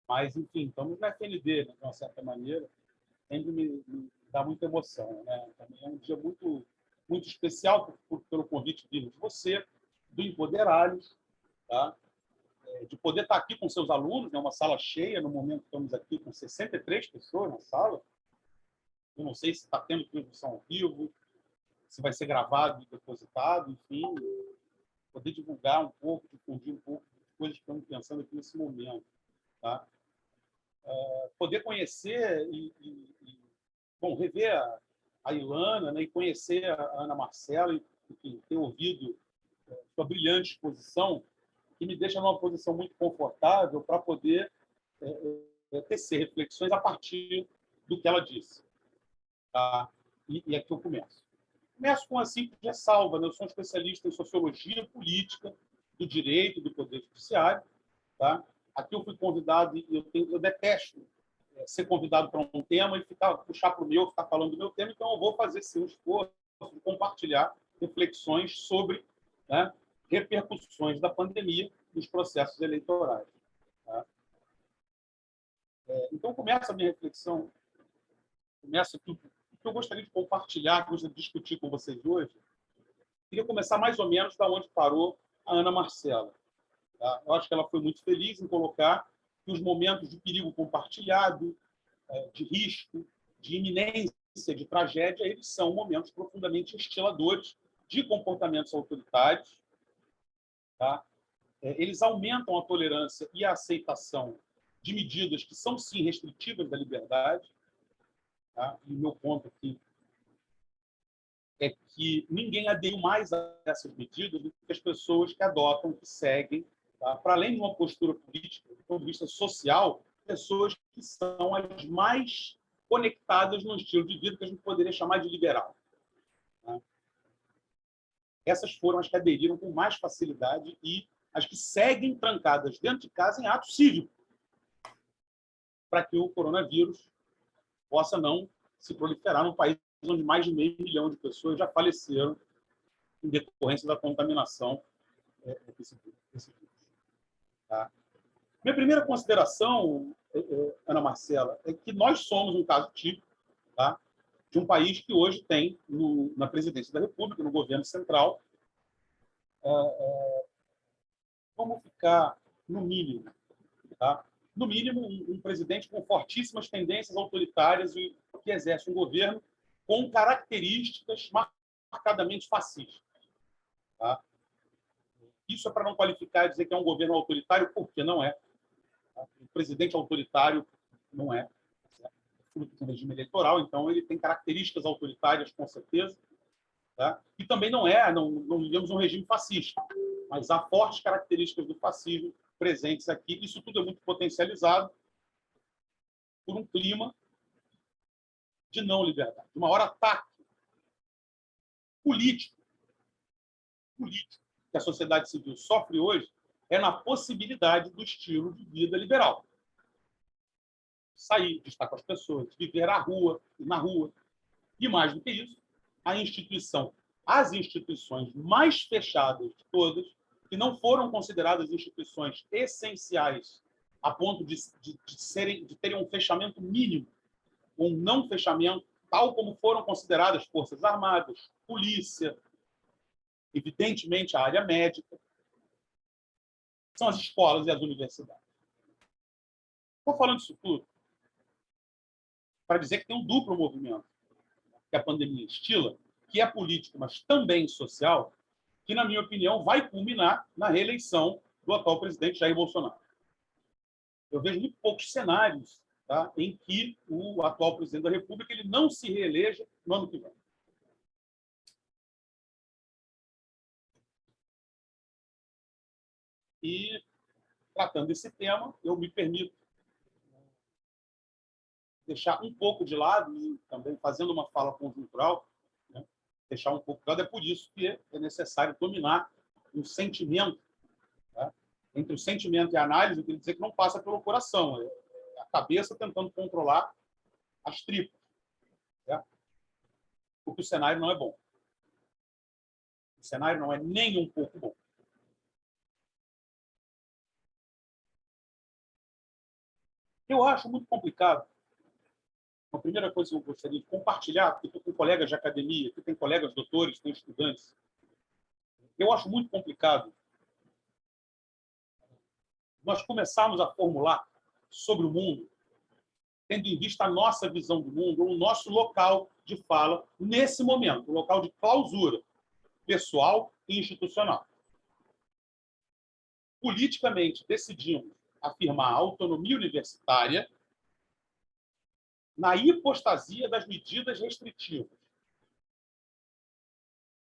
mas, enfim, estamos na FND, né, de uma certa maneira, sempre me dá muita emoção. Né? Também é um dia muito, muito especial pelo convite de você, do Empoderá-los, tá? De poder estar aqui com seus alunos, né? Uma sala cheia, no momento estamos aqui com 63 pessoas na sala. Eu não sei se está tendo transmissão ao vivo, se vai ser gravado e depositado, enfim, poder divulgar um pouco, difundir um pouco de coisas que estamos pensando aqui nesse momento. Tá? Poder conhecer bom, rever a Ilana, né, e conhecer a Ana Marcela, e enfim, ter ouvido sua brilhante exposição, que me deixa numa posição muito confortável para poder tecer reflexões a partir do que ela disse. Tá? E aqui eu começo. Começo com a simples ressalva, né? Eu sou um especialista em sociologia política, do direito, do poder judiciário. Tá? Aqui eu fui convidado, e eu detesto ser convidado para um tema e puxar para o meu, ficar falando do meu tema, então eu vou fazer sim um esforço de compartilhar reflexões sobre, né, repercussões da pandemia nos processos eleitorais. Tá? Então, começa a minha reflexão, começa aqui, o que eu gostaria de compartilhar, que eu gostaria de discutir com vocês hoje. Queria começar mais ou menos da onde parou a Ana Marcela. Tá? Eu acho que ela foi muito feliz em colocar que os momentos de perigo compartilhado, de risco, de iminência, de tragédia, eles são momentos profundamente instiladores de comportamentos autoritários. Tá? Eles aumentam a tolerância e a aceitação de medidas que são, sim, restritivas da liberdade. Tá? E o meu ponto aqui é que ninguém aderiu mais a essas medidas do que as pessoas que adotam, que seguem, tá? Para além de uma postura política, do ponto de vista social, pessoas que são as mais conectadas no estilo de vida que a gente poderia chamar de liberal. Tá? Essas foram as que aderiram com mais facilidade e as que seguem trancadas dentro de casa em ato cívico, para que o coronavírus possa não se proliferar num país onde mais de 500 mil de pessoas já faleceram em decorrência da contaminação desse vírus. Tá? Minha primeira consideração, Ana Marcela, é que nós somos um caso típico, tá, de um país que hoje tem, na presidência da República, no governo central, vamos ficar no mínimo, tá, no mínimo, um presidente com fortíssimas tendências autoritárias e que exerce um governo com características marcadamente fascistas. Tá? Isso é para não qualificar e dizer que é um governo autoritário, porque não é. Tá? O presidente autoritário não é. É fruto de um regime eleitoral, então ele tem características autoritárias, com certeza. Tá? E também não vivemos um regime fascista, mas há fortes características do fascismo presentes aqui. Isso tudo é muito potencializado por um clima de não liberdade, de maior ataque político que a sociedade civil sofre hoje é na possibilidade do estilo de vida liberal. Sair, de estar com as pessoas, viver na rua. E mais do que isso, as instituições mais fechadas de todas, que não foram consideradas instituições essenciais a ponto de terem um fechamento mínimo, um não fechamento, tal como foram consideradas Forças Armadas, polícia, evidentemente a área médica, são as escolas e as universidades. Estou falando isso tudo para dizer que tem um duplo movimento que a pandemia instila, que é político, mas também social, que, na minha opinião, vai culminar na reeleição do atual presidente Jair Bolsonaro. Eu vejo muito poucos cenários, tá, em que o atual presidente da República ele não se reeleja no ano que vem. E, tratando desse tema, eu me permito deixar um pouco de lado, e também fazendo uma fala conjuntural, né, deixar um pouco de lado. É por isso que é necessário dominar um sentimento. Tá? Entre o sentimento e a análise, eu queria dizer que não passa pelo coração. É a cabeça tentando controlar as tripas. Tá? Porque o cenário não é bom. O cenário não é nem um pouco bom. Eu acho muito complicado. A primeira coisa que eu gostaria de compartilhar, porque estou com colegas de academia, que tem colegas doutores, tem estudantes. Eu acho muito complicado nós começarmos a formular sobre o mundo, tendo em vista a nossa visão do mundo, o nosso local de fala nesse momento, o local de clausura pessoal e institucional. Politicamente, decidimos afirmar a autonomia universitária na hipostasia das medidas restritivas.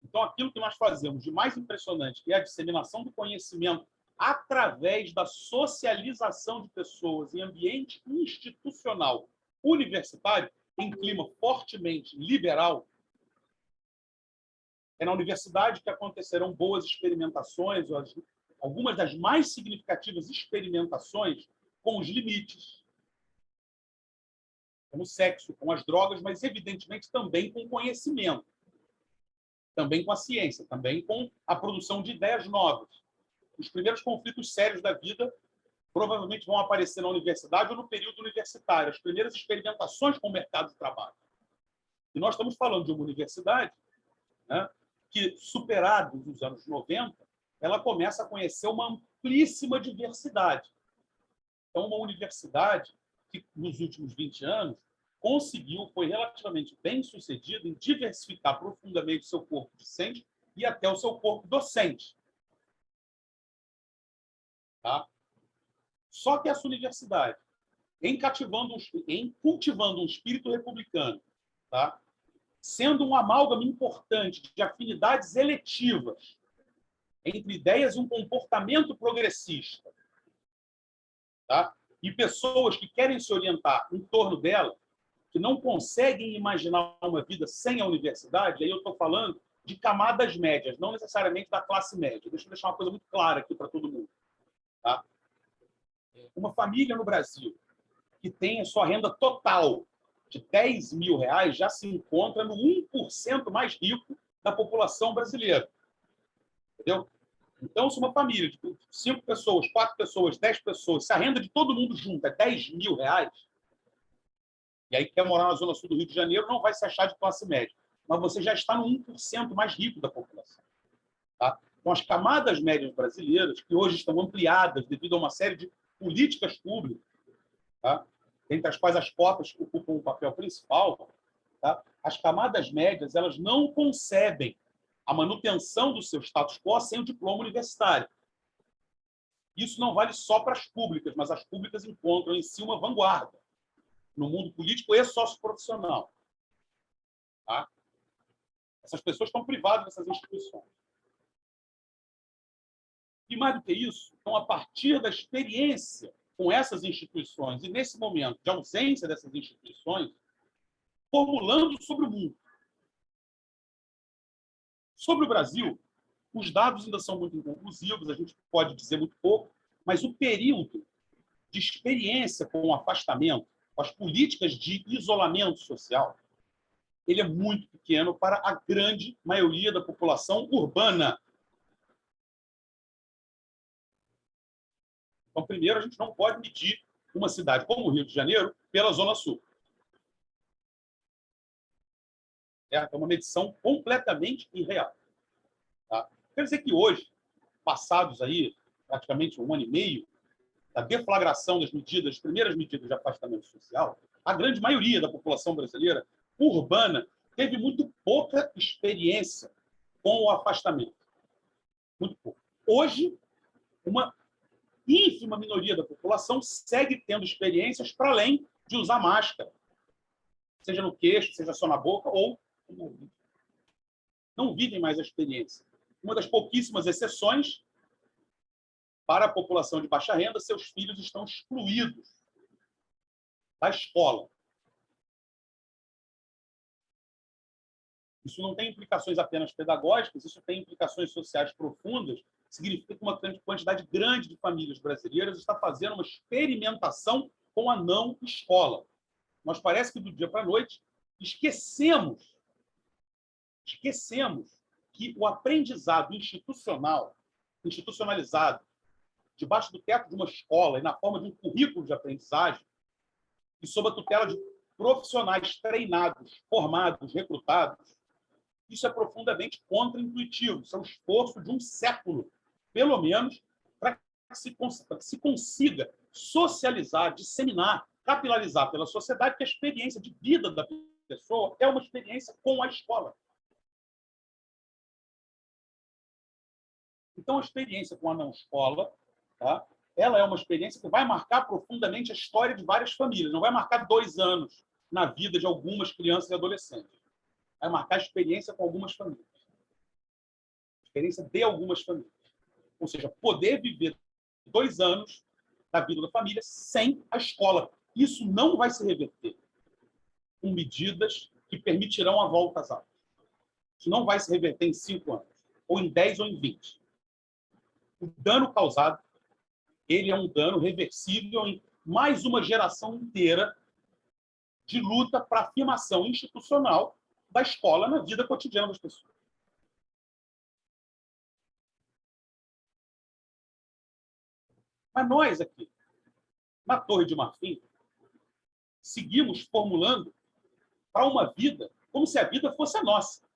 Então, aquilo que nós fazemos de mais impressionante, que é a disseminação do conhecimento através da socialização de pessoas em ambiente institucional universitário, em clima fortemente liberal, é na universidade que acontecerão boas experimentações, algumas das mais significativas experimentações com os limites, com o sexo, com as drogas, mas, evidentemente, também com o conhecimento, também com a ciência, também com a produção de ideias novas. Os primeiros conflitos sérios da vida provavelmente vão aparecer na universidade ou no período universitário, as primeiras experimentações com o mercado de trabalho. E nós estamos falando de uma universidade, né, que, superados os anos 90, ela começa a conhecer uma amplíssima diversidade. Então, uma universidade que, nos últimos 20 anos, foi relativamente bem-sucedida em diversificar profundamente o seu corpo discente e até o seu corpo docente. Tá? Só que essa universidade, em cultivando um espírito republicano, tá? Sendo um amálgama importante de afinidades eletivas entre ideias e um comportamento progressista, tá? E pessoas que querem se orientar em torno dela, que não conseguem imaginar uma vida sem a universidade, aí eu estou falando de camadas médias, não necessariamente da classe média. Deixa eu deixar uma coisa muito clara aqui para todo mundo. Tá? Uma família no Brasil que tem a sua renda total de R$10 mil já se encontra no 1% mais rico da população brasileira. Entendeu? Então, se uma família de 5 pessoas, 4 pessoas, 10 pessoas, se a renda de todo mundo junta é R$10 mil, e aí quer morar na zona sul do Rio de Janeiro, não vai se achar de classe média. Mas você já está no 1% mais rico da população. Tá? Então, as camadas médias brasileiras, que hoje estão ampliadas devido a uma série de políticas públicas, tá? Entre as quais as cotas ocupam um papel principal, tá? As camadas médias elas não concebem a manutenção do seu status quo sem o diploma universitário. Isso não vale só para as públicas, mas as públicas encontram em si uma vanguarda no mundo político e socioprofissional. Tá? Essas pessoas estão privadas dessas instituições. E mais do que isso, então, a partir da experiência com essas instituições e nesse momento de ausência dessas instituições, formulando sobre o mundo. Sobre o Brasil, os dados ainda são muito inconclusivos, a gente pode dizer muito pouco, mas o período de experiência com o afastamento, com as políticas de isolamento social, ele é muito pequeno para a grande maioria da população urbana. Então, primeiro, a gente não pode medir uma cidade como o Rio de Janeiro pela Zona Sul. É uma medição completamente irreal. Tá? Quer dizer que hoje, passados aí praticamente 1 ano e meio, da deflagração das medidas, das primeiras medidas de afastamento social, a grande maioria da população brasileira urbana teve muito pouca experiência com o afastamento. Muito pouco. Hoje, uma ínfima minoria da população segue tendo experiências para além de usar máscara, seja no queixo, seja só na boca, ou não vivem mais a experiência. Uma das pouquíssimas exceções, para a população de baixa renda, seus filhos estão excluídos da escola. Isso não tem implicações apenas pedagógicas, isso tem implicações sociais profundas. Significa que uma quantidade grande de famílias brasileiras está fazendo uma experimentação com a não escola. Mas parece que do dia para a noite esquecemos que o aprendizado institucionalizado, debaixo do teto de uma escola e na forma de um currículo de aprendizagem, e sob a tutela de profissionais treinados, formados, recrutados, isso é profundamente contraintuitivo. Isso é um esforço de um século, pelo menos, para que se consiga socializar, disseminar, capilarizar pela sociedade que a experiência de vida da pessoa é uma experiência com a escola. Então, a experiência com a não escola, tá? Ela é uma experiência que vai marcar profundamente a história de várias famílias. Não vai marcar 2 anos na vida de algumas crianças e adolescentes. Vai marcar a experiência com algumas famílias. A experiência de algumas famílias. Ou seja, poder viver 2 anos da vida da família sem a escola. Isso não vai se reverter com medidas que permitirão a volta às aulas. Isso não vai se reverter em 5 anos, ou em 10 ou em 20. O dano causado, ele é um dano reversível em mais uma geração inteira de luta para a afirmação institucional da escola na vida cotidiana das pessoas. Mas nós aqui, na Torre de Marfim, seguimos formulando para uma vida como se a vida fosse a nossa.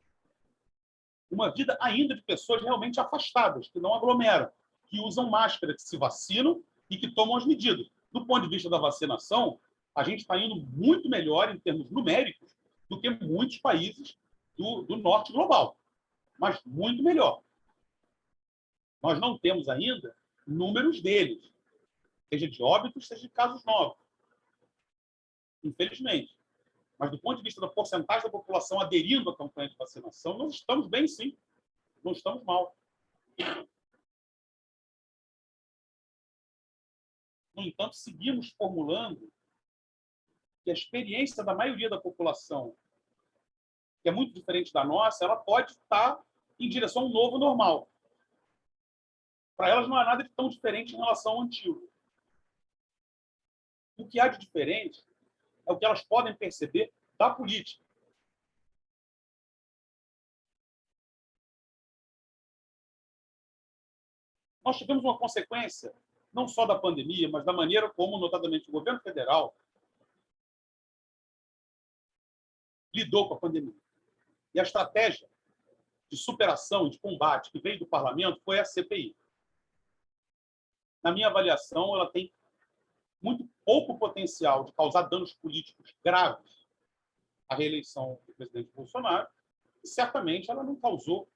Uma vida ainda de pessoas realmente afastadas, que não aglomeram, que usam máscara, que se vacinam e que tomam as medidas. Do ponto de vista da vacinação, a gente está indo muito melhor em termos numéricos do que muitos países do norte global, mas muito melhor. Nós não temos ainda números deles, seja de óbitos, seja de casos novos, infelizmente. Mas, do ponto de vista da porcentagem da população aderindo à campanha de vacinação, nós estamos bem, sim. Não estamos mal. No entanto, seguimos formulando que a experiência da maioria da população, que é muito diferente da nossa, ela pode estar em direção a um novo normal. Para elas não há nada de tão diferente em relação ao antigo. O que há de diferente é o que elas podem perceber da política. Nós tivemos uma consequência, não só da pandemia, mas da maneira como, notadamente, o governo federal lidou com a pandemia. E a estratégia de superação e de combate que veio do parlamento foi a CPI. Na minha avaliação, ela tem muito pouco potencial potencial de causar danos políticos graves à reeleição do presidente Bolsonaro, e certamente ela não causou,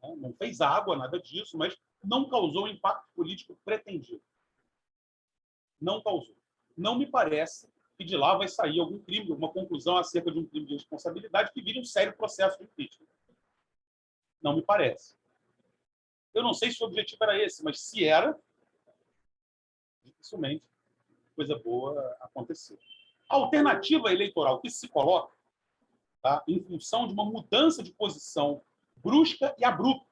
né, não fez água, nada disso, mas não causou o impacto político pretendido. Não causou. Não me parece que de lá vai sair algum crime, alguma conclusão acerca de um crime de responsabilidade que vire um sério processo de impeachment. Não me parece. Eu não sei se o objetivo era esse, mas se era, dificilmente coisa boa aconteceu. A alternativa eleitoral que se coloca, tá, em função de uma mudança de posição brusca e abrupta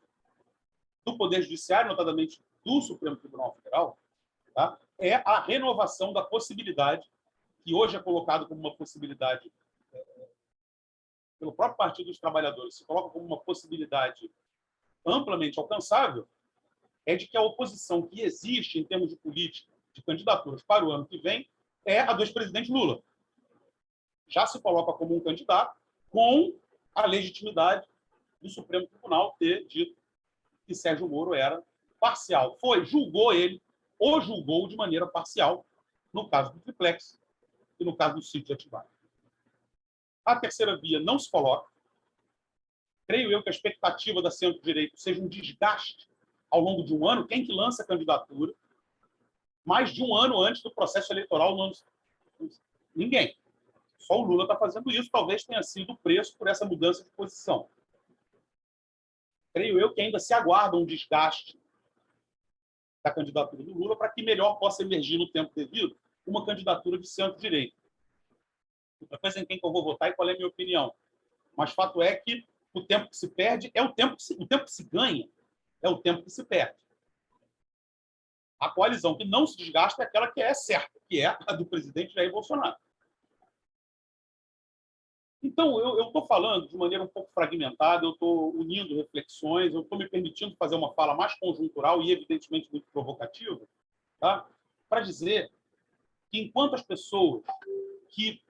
do Poder Judiciário, notadamente do Supremo Tribunal Federal, tá, é a renovação da possibilidade, que hoje é colocado como uma possibilidade pelo próprio Partido dos Trabalhadores, se coloca como uma possibilidade amplamente alcançável, é de que a oposição que existe em termos de política, de candidaturas para o ano que vem, é a do ex-presidente Lula. Já se coloca como um candidato com a legitimidade do Supremo Tribunal ter dito que Sérgio Moro era parcial. Julgou ele, ou julgou de maneira parcial, no caso do Triplex e no caso do sítio de Atibaia. A terceira via não se coloca. Creio eu que a expectativa da centro-direita seja um desgaste ao longo de um ano. Quem que lança a candidatura mais de um ano antes do processo eleitoral? Ninguém. Só o Lula está fazendo isso. Talvez tenha sido o preço por essa mudança de posição. Creio eu que ainda se aguarda um desgaste da candidatura do Lula para que melhor possa emergir no tempo devido uma candidatura de centro-direita. Outra coisa em quem que eu vou votar e qual é a minha opinião. Mas fato é que o tempo que se perde é o tempo que se ganha, é o tempo que se perde. A coalizão que não se desgasta é aquela que é certa, que é a do presidente Jair Bolsonaro. Então, eu estou falando de maneira um pouco fragmentada, eu estou unindo reflexões, eu estou me permitindo fazer uma fala mais conjuntural e, evidentemente, muito provocativa, tá? Para dizer que, enquanto as pessoas que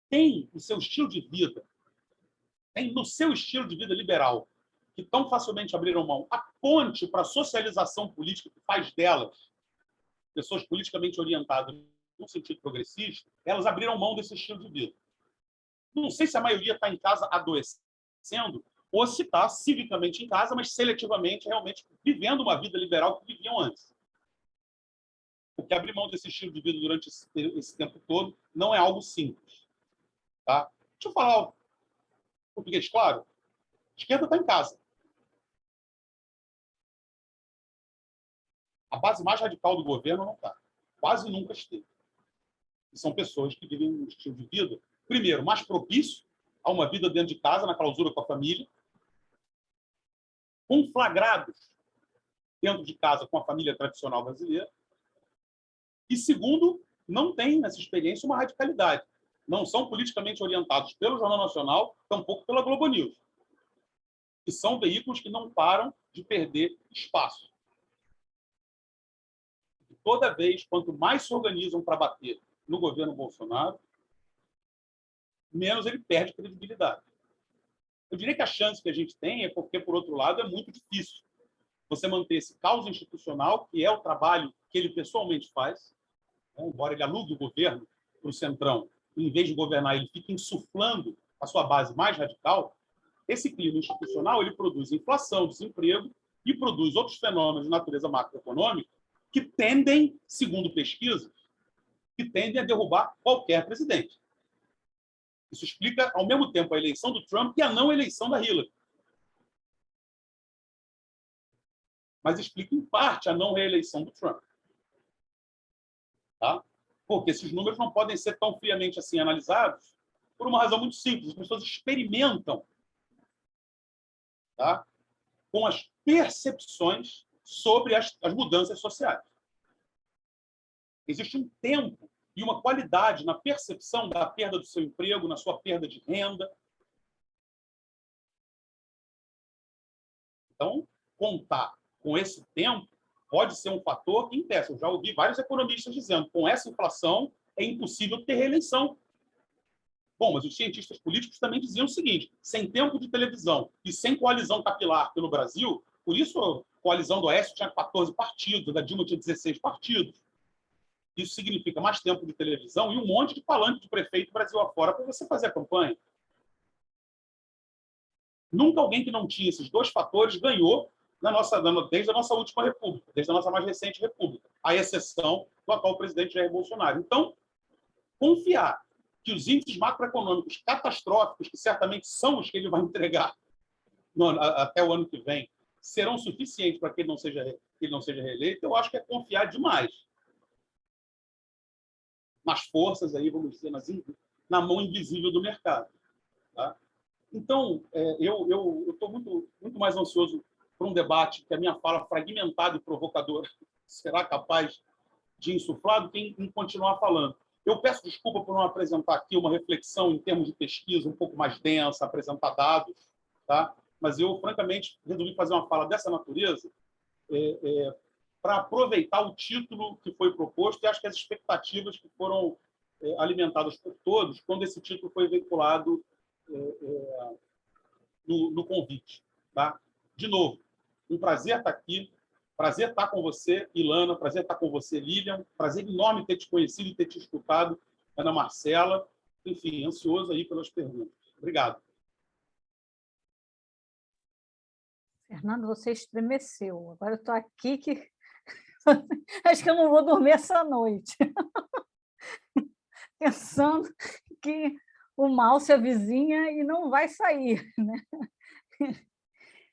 têm o seu estilo de vida, têm no seu estilo de vida liberal, que tão facilmente abriram mão, a ponte para a socialização política que faz delas pessoas politicamente orientadas no sentido progressista, elas abriram mão desse estilo de vida. Não sei se a maioria está em casa adoecendo ou se está civicamente em casa, mas seletivamente, realmente vivendo uma vida liberal que viviam antes. Porque abrir mão desse estilo de vida durante esse tempo todo não é algo simples. Tá? Deixa eu falar o português claro. A esquerda está em casa. A base mais radical do governo não está. Quase nunca esteve. E são pessoas que vivem um estilo de vida, primeiro, mais propício a uma vida dentro de casa, na clausura com a família, conflagrados dentro de casa com a família tradicional brasileira, e, segundo, não tem nessa experiência uma radicalidade. Não são politicamente orientados pelo Jornal Nacional, tampouco pela Globo News, que são veículos que não param de perder espaço. E toda vez, quanto mais se organizam para bater no governo Bolsonaro, menos ele perde credibilidade. Eu diria que a chance que a gente tem é porque, por outro lado, é muito difícil você manter esse caos institucional, que é o trabalho que ele pessoalmente faz, né? Embora ele alugue o governo para o Centrão, em vez de governar, ele fica insuflando a sua base mais radical. Esse clima institucional ele produz inflação, desemprego e produz outros fenômenos de natureza macroeconômica que tendem, segundo pesquisas, que tendem a derrubar qualquer presidente. Isso explica, ao mesmo tempo, a eleição do Trump e a não eleição da Hillary. Mas explica, em parte, a não reeleição do Trump. Tá? Porque esses números não podem ser tão friamente assim analisados por uma razão muito simples. As pessoas experimentam, tá, com as percepções sobre as mudanças sociais. Existe um tempo e uma qualidade na percepção da perda do seu emprego, na sua perda de renda. Então, contar com esse tempo pode ser um fator que impeça. Eu já ouvi vários economistas dizendo que com essa inflação é impossível ter reeleição. Bom, mas os cientistas políticos também diziam o seguinte: sem tempo de televisão e sem coalizão capilar pelo Brasil, por isso a coalizão do Oeste tinha 14 partidos, a da Dilma tinha 16 partidos. Isso significa mais tempo de televisão e um monte de falante de prefeito Brasil afora para você fazer a campanha. Nunca alguém que não tinha esses dois fatores ganhou desde a nossa última república, desde a nossa mais recente república, à exceção do atual presidente Jair Bolsonaro. Então, confiar que os índices macroeconômicos catastróficos, que certamente são os que ele vai entregar até o ano que vem, serão suficientes para que ele não seja reeleito, eu acho que é confiar demais nas forças, aí, vamos dizer, na mão invisível do mercado. Tá? Então, eu estou muito mais ansioso por um debate que a minha fala fragmentada e provocadora será capaz de insuflar do que em continuar falando. Eu peço desculpa por não apresentar aqui uma reflexão em termos de pesquisa um pouco mais densa, apresentar dados, tá? Mas eu, francamente, resolvi fazer uma fala dessa natureza para aproveitar o título que foi proposto e acho que as expectativas que foram alimentadas por todos quando esse título foi veiculado no convite. Tá? De novo, um prazer estar aqui, prazer estar com você, Ilana, prazer estar com você, Lilian, prazer enorme ter te conhecido e ter te escutado, Ana Marcela, enfim, ansioso aí pelas perguntas. Obrigado. Fernando, você estremeceu. Agora eu estou aqui que acho que eu não vou dormir essa noite. Pensando que o mal se avizinha e não vai sair. Né?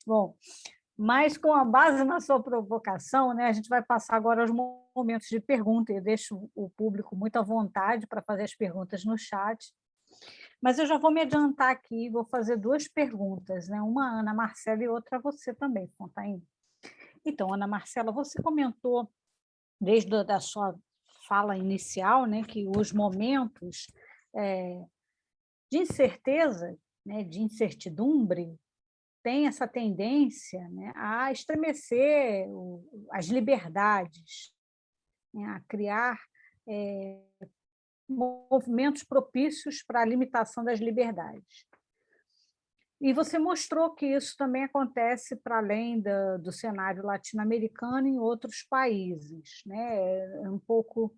Bom, mas com a base na sua provocação, né, a gente vai passar agora aos momentos de pergunta. Eu deixo o público muito à vontade para fazer as perguntas no chat. Mas eu já vou me adiantar aqui e vou fazer duas perguntas, né? Uma a Ana Marcela e outra a você também, Fontaine. Então, Ana Marcela, você comentou, desde a sua fala inicial, né, que os momentos de incerteza, né, de incertidumbre, têm essa tendência, né, a estremecer as liberdades, né, a criar movimentos propícios para a limitação das liberdades. E você mostrou que isso também acontece para além do cenário latino-americano em outros países, né? É um pouco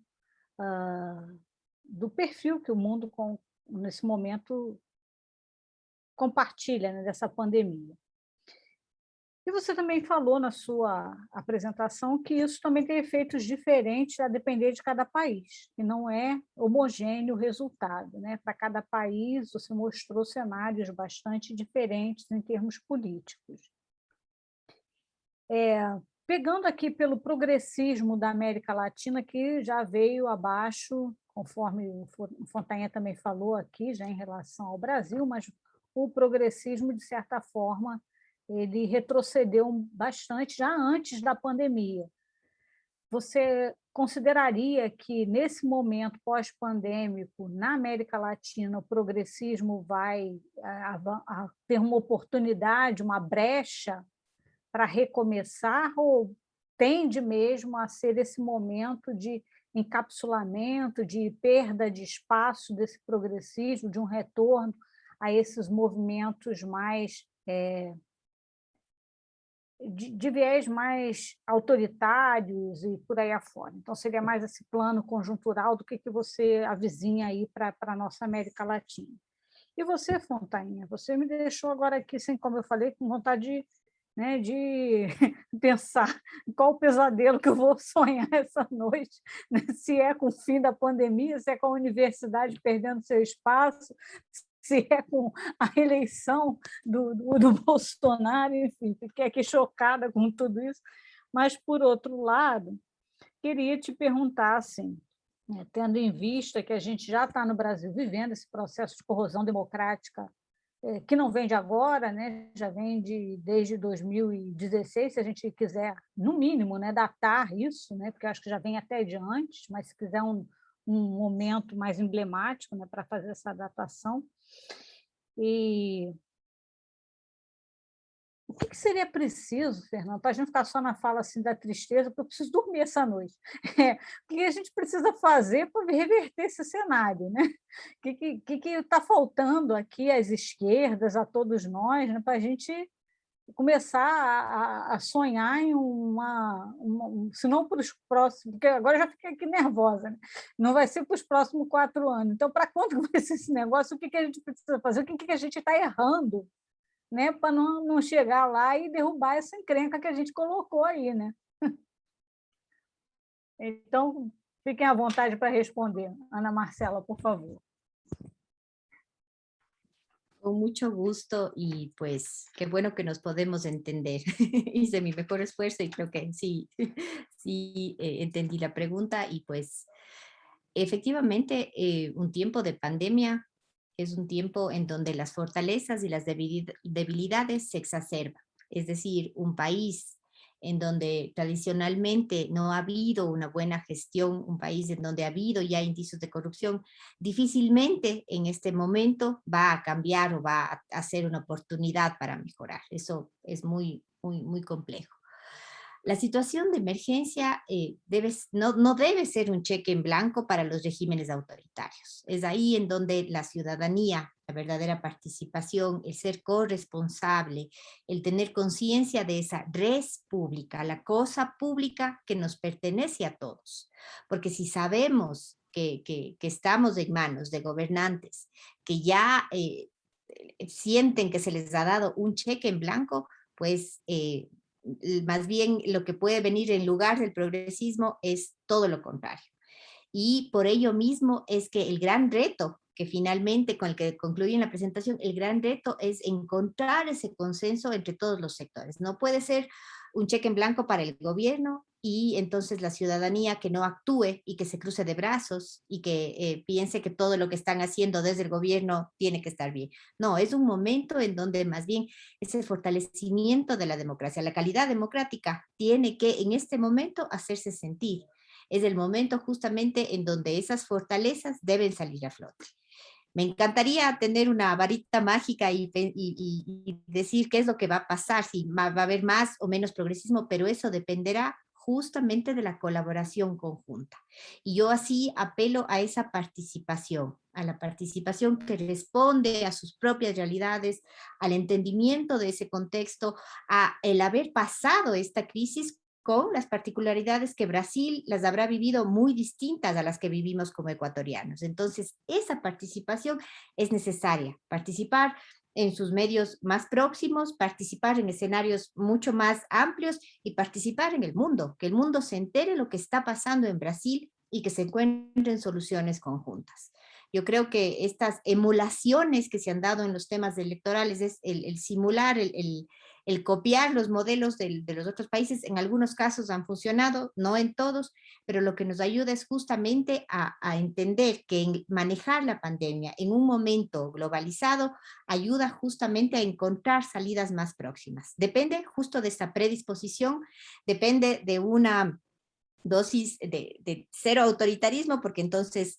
do perfil que o mundo, nesse momento, compartilha, né, dessa pandemia. E você também falou na sua apresentação que isso também tem efeitos diferentes a depender de cada país, e não é homogêneo o resultado. Né? Para cada país, você mostrou cenários bastante diferentes em termos políticos. Pegando aqui pelo progressismo da América Latina, que já veio abaixo, conforme o Fontaine também falou aqui, já em relação ao Brasil, mas o progressismo, de certa forma, ele retrocedeu bastante já antes da pandemia. Você consideraria que, nesse momento pós-pandêmico, na América Latina, o progressismo vai ter uma oportunidade, uma brecha para recomeçar, ou tende mesmo a ser esse momento de encapsulamento, de perda de espaço desse progressismo, de um retorno a esses movimentos mais de viés mais autoritários e por aí afora. Então, seria mais esse plano conjuntural do que você avizinha aí para a nossa América Latina. E você, Fontainha, você me deixou agora aqui, sem, como eu falei, com vontade de pensar qual o pesadelo que eu vou sonhar essa noite, né? Se é com o fim da pandemia, se é com a universidade perdendo seu espaço, se é com a eleição do Bolsonaro, enfim, fiquei aqui chocada com tudo isso. Mas, por outro lado, queria te perguntar, assim, né, tendo em vista que a gente já está no Brasil vivendo esse processo de corrosão democrática, que não vem de agora, né, já vem desde 2016, se a gente quiser, no mínimo, né, datar isso, né, porque eu acho que já vem até de antes, mas se quiser um momento mais emblemático, né, para fazer essa datação. E o que seria preciso, Fernando, para a gente ficar só na fala assim, da tristeza, porque eu preciso dormir essa noite? O que a gente precisa fazer para reverter esse cenário? Né? O que está faltando aqui às esquerdas, a todos nós, né, para a gente começar a sonhar em se não para os próximos, porque agora eu já fiquei aqui nervosa, né? Não vai ser para os próximos 4 anos. Então, para quando vai ser esse negócio? O que a gente precisa fazer? O que a gente está errando, né? Para não chegar lá e derrubar essa encrenca que a gente colocou aí, né? Então, fiquem à vontade para responder. Ana Marcela, por favor. Con mucho gusto y pues qué bueno que nos podemos entender. Hice mi mejor esfuerzo y creo que sí, sí entendí la pregunta y pues efectivamente un tiempo de pandemia es un tiempo en donde las fortalezas y las debilidades se exacerban. Es decir, un país en donde tradicionalmente no ha habido una buena gestión, un país en donde ha habido ya indicios de corrupción, difícilmente en este momento va a cambiar o va a ser una oportunidad para mejorar. Eso es muy, muy, muy complejo. La situación de emergencia no debe ser un cheque en blanco para los regímenes autoritarios. Es ahí en donde la ciudadanía, la verdadera participación, el ser corresponsable, el tener conciencia de esa res pública, la cosa pública que nos pertenece a todos. Porque si sabemos que estamos en manos de gobernantes que ya sienten que se les ha dado un cheque en blanco, pues más bien lo que puede venir en lugar del progresismo es todo lo contrario. Y por ello mismo es que el gran reto que finalmente, con el que concluí en la presentación, el gran reto es encontrar ese consenso entre todos los sectores. No puede ser un cheque en blanco para el gobierno y entonces la ciudadanía que no actúe y que se cruce de brazos y que piense que todo lo que están haciendo desde el gobierno tiene que estar bien. No, es un momento en donde más bien ese fortalecimiento de la democracia, la calidad democrática tiene que en este momento hacerse sentir. Es el momento justamente en donde esas fortalezas deben salir a flote. Me encantaría tener una varita mágica y decir qué es lo que va a pasar, si va a haber más o menos progresismo, pero eso dependerá justamente de la colaboración conjunta. Y yo así apelo a esa participación, a la participación que responde a sus propias realidades, al entendimiento de ese contexto, a el haber pasado esta crisis con las particularidades que Brasil las habrá vivido muy distintas a las que vivimos como ecuatorianos. Entonces, esa participación es necesaria, participar en sus medios más próximos, participar en escenarios mucho más amplios y participar en el mundo, que el mundo se entere lo que está pasando en Brasil y que se encuentren soluciones conjuntas. Yo creo que estas emulaciones que se han dado en los temas electorales es el simular, el copiar los modelos de los otros países. En algunos casos han funcionado, no en todos, pero lo que nos ayuda es justamente a entender que manejar la pandemia en un momento globalizado ayuda justamente a encontrar salidas más próximas. Depende justo de esta predisposición, depende de una dosis de cero autoritarismo, porque entonces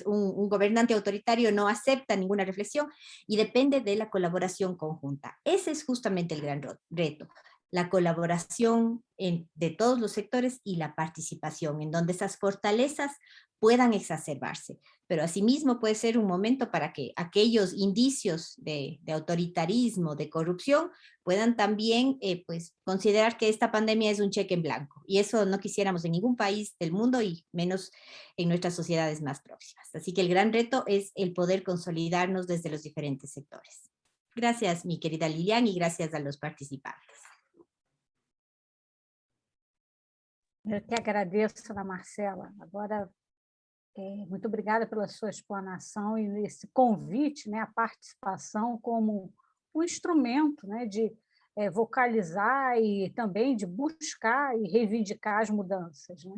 un gobernante autoritario no acepta ninguna reflexión y depende de la colaboración conjunta. Ese es justamente el gran reto, la colaboración de todos los sectores y la participación, en donde esas fortalezas puedan exacerbarse. Pero asimismo puede ser un momento para que aquellos indicios de autoritarismo, de corrupción, puedan también pues, considerar que esta pandemia es un cheque en blanco. Y eso no quisiéramos en ningún país del mundo y menos en nuestras sociedades más próximas. Así que el gran reto es el poder consolidarnos desde los diferentes sectores. Gracias, mi querida Lilian, y gracias a los participantes. Eu que agradeço, Ana Marcela. Agora, muito obrigada pela sua explanação e esse convite, né, a participação como um instrumento, né, de vocalizar e também de buscar e reivindicar as mudanças, né,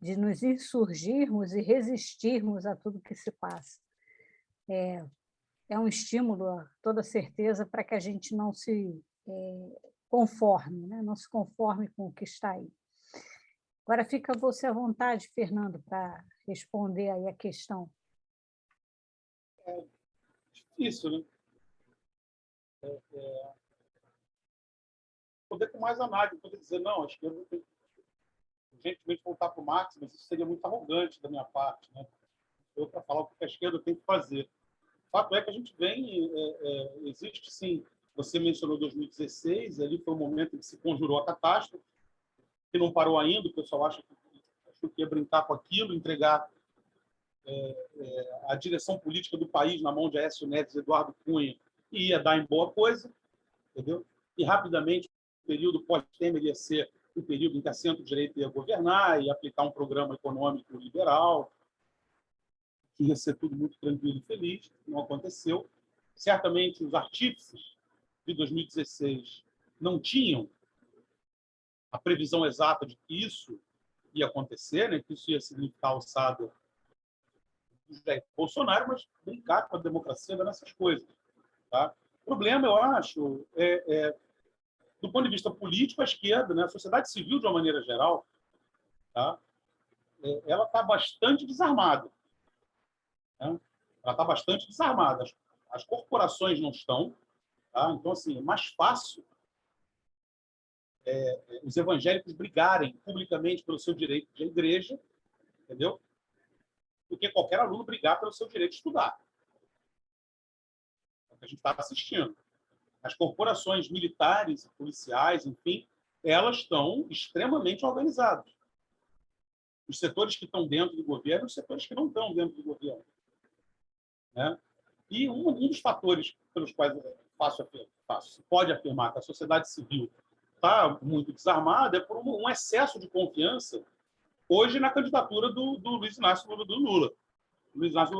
de nos insurgirmos e resistirmos a tudo que se passa. É um estímulo, toda certeza, para que a gente não se conforme, né, não se conforme com o que está aí. Agora fica você à vontade, Fernando, para responder aí a questão. É difícil, né? Poder com mais análise, poder dizer, não, acho que eu não tenho urgentemente voltar para o Marx, mas isso seria muito arrogante da minha parte, né? Eu, para falar o que a esquerda tem que fazer. O fato é que a gente vem, existe sim Você mencionou 2016, ali foi o momento em que se conjurou a catástrofe, que não parou ainda, o pessoal achou que ia brincar com aquilo, entregar a direção política do país na mão de Aécio Neves e Eduardo Cunha, e ia dar em boa coisa, entendeu? E rapidamente o período pós-Temer ia ser o período em que a centro-direita ia governar e aplicar um programa econômico liberal, que ia ser tudo muito tranquilo e feliz. Não aconteceu. Certamente os artífices de 2016 não tinham a previsão exata de que isso ia acontecer, né? Que isso ia significar a alçada do Jair Bolsonaro, mas brincar com a democracia nessas coisas. Tá? O problema, eu acho, do ponto de vista político, a esquerda, né? A sociedade civil, de uma maneira geral, tá? Ela está bastante desarmada. Né? Ela está bastante desarmada. As corporações não estão. Tá? Então, assim, é mais fácil os evangélicos brigarem publicamente pelo seu direito de igreja, entendeu? Do que qualquer aluno brigar pelo seu direito de estudar. É o que a gente está assistindo. As corporações militares, policiais, enfim, elas estão extremamente organizadas. Os setores que estão dentro do governo e os setores que não estão dentro do governo. Né? E um dos fatores pelos quais se pode afirmar que a sociedade civil está muito desarmada é por um excesso de confiança hoje na candidatura do Luiz Inácio Lula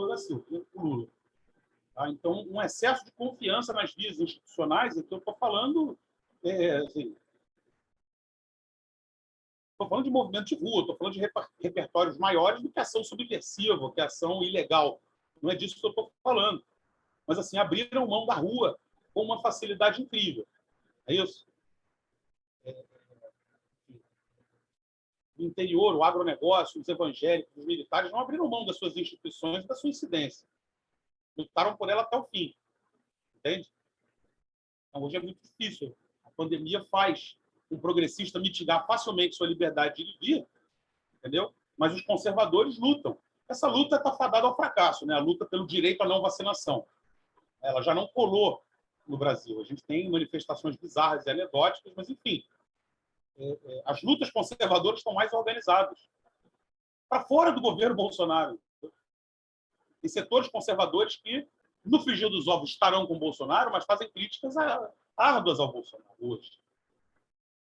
da Silva, o Lula. Tá? Então, um excesso de confiança nas vias institucionais, aqui eu estou falando, assim, estou falando de movimento de rua, estou falando de repertórios maiores do que ação subversiva, que ação ilegal. Não é disso que eu estou falando. Mas, assim, abriram mão da rua com uma facilidade incrível. É isso? O interior, o agronegócio, os evangélicos, os militares não abriram mão das suas instituições e da sua incidência. Lutaram por ela até o fim. Entende? Então, hoje é muito difícil. A pandemia faz um progressista mitigar facilmente sua liberdade de ir e vir, entendeu? Mas os conservadores lutam. Essa luta está fadada ao fracasso, né? A luta pelo direito à não vacinação. Ela já não colou no Brasil. A gente tem manifestações bizarras e anedóticas, mas, enfim, as lutas conservadoras estão mais organizadas. Para fora do governo Bolsonaro. Tem setores conservadores que, no frigir dos ovos, estarão com o Bolsonaro, mas fazem críticas árduas ao Bolsonaro hoje.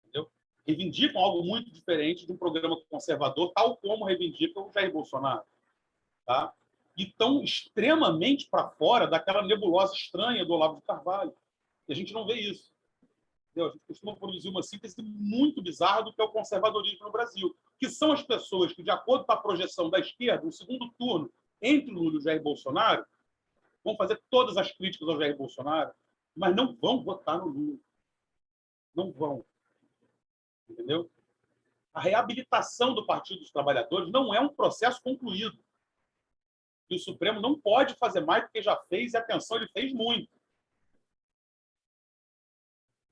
Entendeu? Reivindicam algo muito diferente de um programa conservador, tal como reivindica o Jair Bolsonaro. Tá? E estão extremamente para fora daquela nebulosa estranha do Olavo de Carvalho. E a gente não vê isso. Entendeu? A gente costuma produzir uma síntese muito bizarra do que é o conservadorismo no Brasil, que são as pessoas que, de acordo com a projeção da esquerda, no segundo turno, entre Lula e o Jair Bolsonaro, vão fazer todas as críticas ao Jair Bolsonaro, mas não vão votar no Lula. Não vão. Entendeu? A reabilitação do Partido dos Trabalhadores não é um processo concluído. E o Supremo não pode fazer mais do que já fez, e atenção, ele fez muito.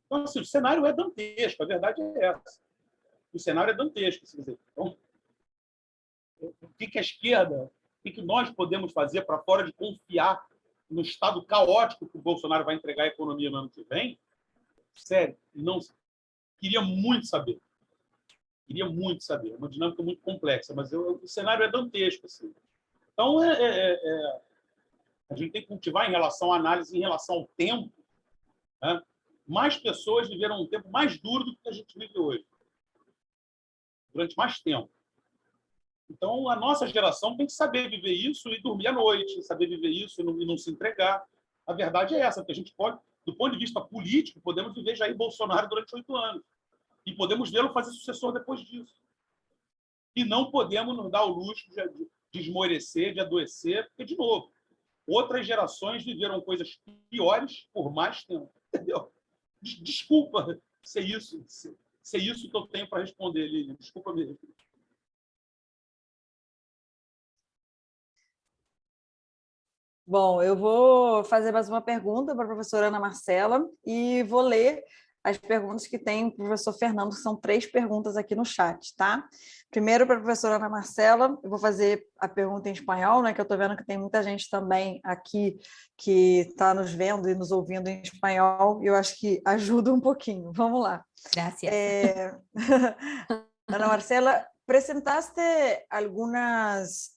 Então, assim, o cenário é dantesco, a verdade é essa. O cenário é dantesco. Então, o que a esquerda, o que nós podemos fazer para fora de confiar no estado caótico que o Bolsonaro vai entregar a economia no ano que vem? Sério, não queria muito saber. Queria muito saber. É uma dinâmica muito complexa, mas o cenário é dantesco. Assim. Então, a gente tem que cultivar em relação à análise, em relação ao tempo. Né? Mais pessoas viveram um tempo mais duro do que a gente vive hoje. Durante mais tempo. Então, a nossa geração tem que saber viver isso e dormir à noite, saber viver isso e não se entregar. A verdade é essa, porque a gente pode, do ponto de vista político, podemos viver Jair Bolsonaro durante 8 anos. E podemos vê-lo fazer sucessor depois disso. E não podemos nos dar o luxo de esmorecer, de adoecer, porque, de novo, outras gerações viveram coisas piores por mais tempo. Entendeu? Desculpa ser isso que eu tenho para responder, Lilian. Desculpa mesmo. Bom, eu vou fazer mais uma pergunta para a professora Ana Marcela e vou ler as perguntas que tem o professor Fernando, que são 3 perguntas aqui no chat, tá? Primeiro, para a professora Ana Marcela, eu vou fazer a pergunta em espanhol, né, que eu estou vendo que tem muita gente também aqui que está nos vendo e nos ouvindo em espanhol, e eu acho que ajuda um pouquinho. Vamos lá. Gracias. Ana Marcela, presentaste algunos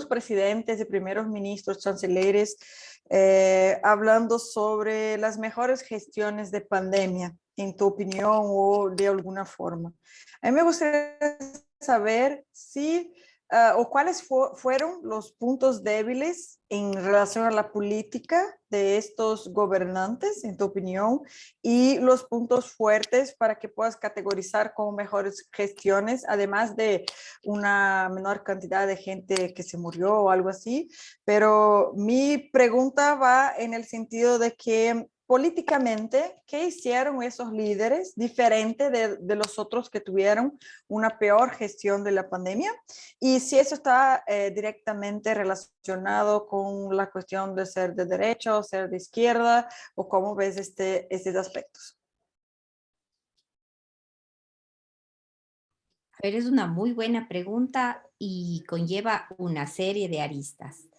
presidentes y primeros ministros, chanceleres, hablando sobre las mejores gestiones de pandemia, en tu opinión o de alguna forma. A mí me gustaría saber si o cuáles fueron los puntos débiles en relación a la política de estos gobernantes, en tu opinión, y los puntos fuertes para que puedas categorizar como mejores gestiones, además de una menor cantidad de gente que se murió o algo así. Pero mi pregunta va en el sentido de que políticamente, ¿qué hicieron esos líderes diferente de los otros que tuvieron una peor gestión de la pandemia? Y si eso está directamente relacionado con la cuestión de ser de derecha o ser de izquierda, o cómo ves estos aspectos. A ver, es una muy buena pregunta y conlleva una serie de aristas.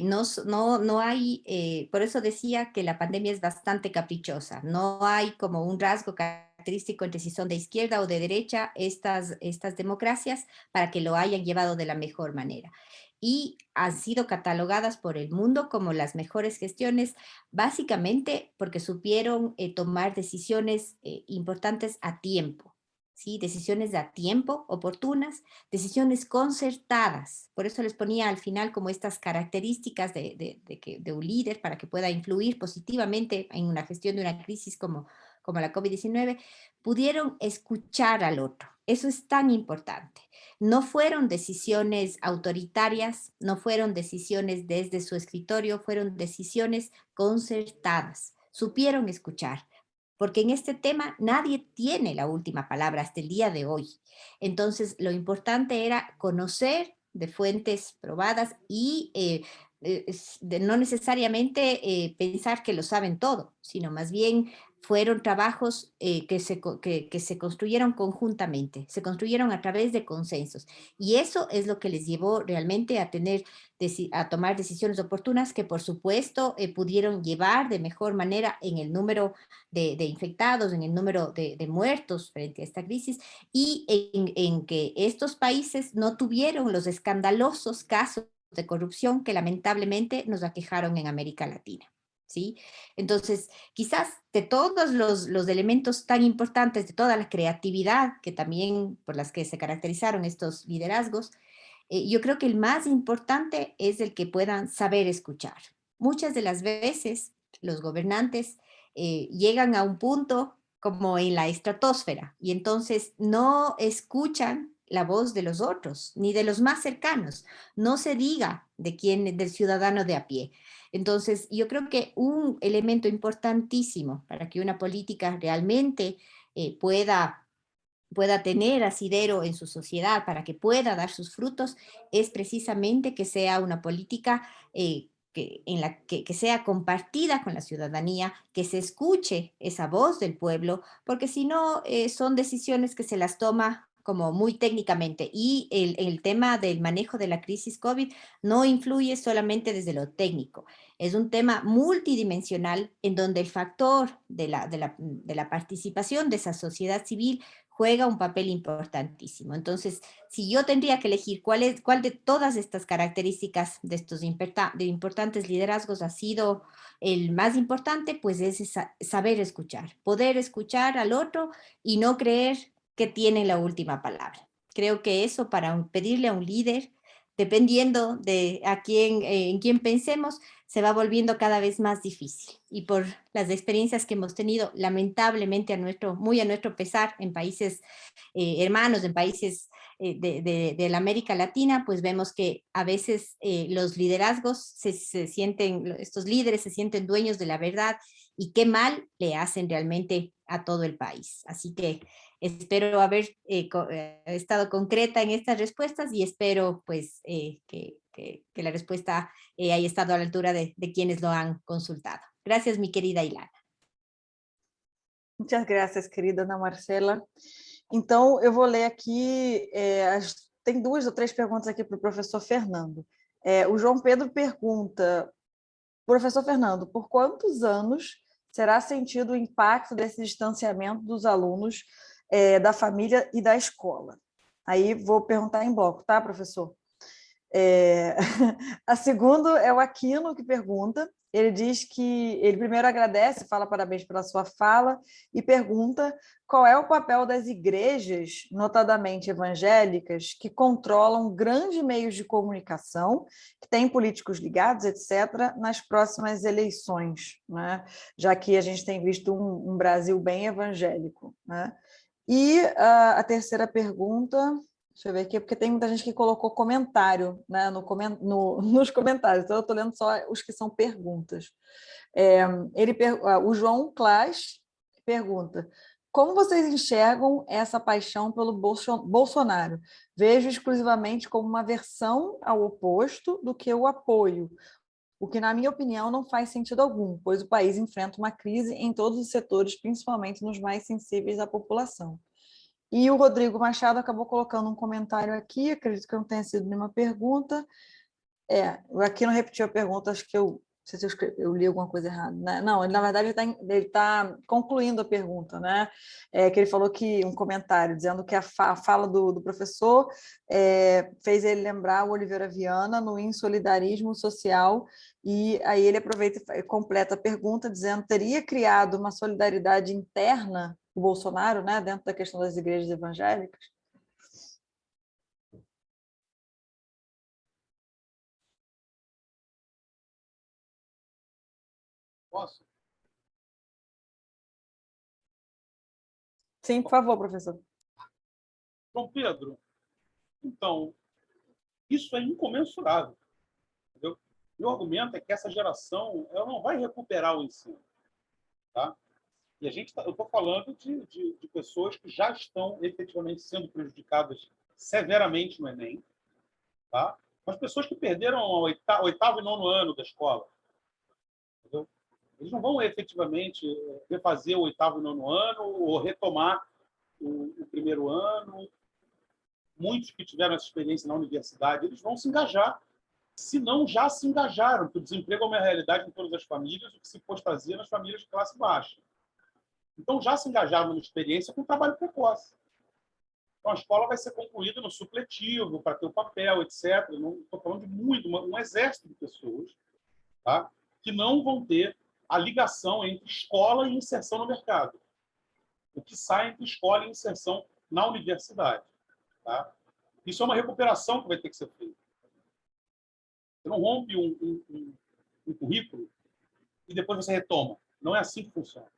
No hay, por eso decía que la pandemia es bastante caprichosa. No hay como un rasgo característico entre si son de izquierda o de derecha estas democracias para que lo hayan llevado de la mejor manera. Y han sido catalogadas por el mundo como las mejores gestiones, básicamente porque supieron tomar decisiones importantes a tiempo. ¿Sí? Decisiones a tiempo, oportunas, decisiones concertadas. Por eso les ponía al final como estas características de un líder para que pueda influir positivamente en una gestión de una crisis como la COVID-19, pudieron escuchar al otro. Eso es tan importante. No fueron decisiones autoritarias, no fueron decisiones desde su escritorio, fueron decisiones concertadas. Supieron escuchar, porque en este tema nadie tiene la última palabra hasta el día de hoy. Entonces, lo importante era conocer de fuentes probadas y no necesariamente pensar que lo saben todo, sino más bien fueron trabajos que se construyeron conjuntamente, se construyeron a través de consensos. Y eso es lo que les llevó realmente a tomar decisiones oportunas que, por supuesto, pudieron llevar de mejor manera en el número de infectados, en el número de muertos frente a esta crisis, y en que estos países no tuvieron los escandalosos casos de corrupción que lamentablemente nos aquejaron en América Latina. ¿Sí? Entonces, quizás de todos los elementos tan importantes, de toda la creatividad que también por las que se caracterizaron estos liderazgos, yo creo que el más importante es el que puedan saber escuchar. Muchas de las veces los gobernantes llegan a un punto como en la estratosfera y entonces no escuchan la voz de los otros, ni de los más cercanos, no se diga del ciudadano de a pie. Entonces, yo creo que un elemento importantísimo para que una política realmente pueda tener asidero en su sociedad, para que pueda dar sus frutos, es precisamente que sea una política que sea compartida con la ciudadanía, que se escuche esa voz del pueblo, porque si no, son decisiones que se las toma como muy técnicamente, y el tema del manejo de la crisis COVID no influye solamente desde lo técnico, es un tema multidimensional en donde el factor de la participación de esa sociedad civil juega un papel importantísimo. Entonces, si yo tendría que elegir cuál de todas estas características de estos importantes liderazgos ha sido el más importante, pues es saber escuchar, poder escuchar al otro y no creer que tiene la última palabra. Creo que eso para pedirle a un líder, dependiendo de en quién pensemos, se va volviendo cada vez más difícil. Y por las experiencias que hemos tenido, lamentablemente muy a nuestro pesar, en países hermanos, en países de la América Latina, pues vemos que a veces los liderazgos estos líderes se sienten dueños de la verdad y qué mal le hacen realmente a todo el país. Así que espero haber estado concreta en estas respuestas y espero pues que la respuesta haya estado a la altura de quienes lo han consultado. Gracias, mi querida Ilana. Muitas graças, querida Ana Marcela. Então, eu vou ler aqui, tem 2 ou 3 perguntas aqui para o professor Fernando. O João Pedro pergunta, professor Fernando, por quantos anos será sentido o impacto desse distanciamento dos alunos, da família e da escola? Aí vou perguntar em bloco, tá, professor? A segunda é o Aquino que pergunta. Ele diz que ele primeiro agradece, fala parabéns pela sua fala e pergunta qual é o papel das igrejas, notadamente evangélicas, que controlam grandes meios de comunicação, que têm políticos ligados, etc., nas próximas eleições, né? Já que a gente tem visto um Brasil bem evangélico, né? E a terceira pergunta... Deixa eu ver aqui, porque tem muita gente que colocou comentário, né, nos comentários, então eu estou lendo só os que são perguntas. O João Klaas pergunta, como vocês enxergam essa paixão pelo Bolsonaro? Vejo exclusivamente como uma versão ao oposto do que o apoio, o que, na minha opinião, não faz sentido algum, pois o país enfrenta uma crise em todos os setores, principalmente nos mais sensíveis à população. E o Rodrigo Machado acabou colocando um comentário aqui, acredito que não tenha sido nenhuma pergunta. Aqui não repetiu a pergunta, acho que não sei se eu li alguma coisa errada, né? Não, ele, na verdade, ele tá concluindo a pergunta, né? Que ele falou que um comentário dizendo que a fala do professor fez ele lembrar o Oliveira Viana no insolidarismo social, e aí ele aproveita e completa a pergunta dizendo teria criado uma solidariedade interna o Bolsonaro, né, dentro da questão das igrejas evangélicas? Posso? Sim, por favor, professor. João Pedro, então, isso é incomensurável. Entendeu? Meu argumento é que essa geração ela não vai recuperar o ensino. Tá? E eu estou falando de pessoas que já estão efetivamente sendo prejudicadas severamente no Enem, tá? Mas pessoas que perderam o 8º e 9º ano da escola. Entendeu? Eles não vão efetivamente refazer o 8º e 9º ano ou retomar o 1º ano. Muitos que tiveram essa experiência na universidade, eles vão se engajar. Se não, já se engajaram, porque o desemprego é uma realidade em todas as famílias, o que se postazia nas famílias de classe baixa. Então, já se engajaram na experiência com trabalho precoce. Então, a escola vai ser concluída no supletivo, para ter o papel, etc. Não estou falando de um exército de pessoas, tá? Que não vão ter a ligação entre escola e inserção no mercado. O que sai entre escola e inserção na universidade. Tá? Isso é uma recuperação que vai ter que ser feita. Você não rompe um currículo e depois você retoma. Não é assim que funciona.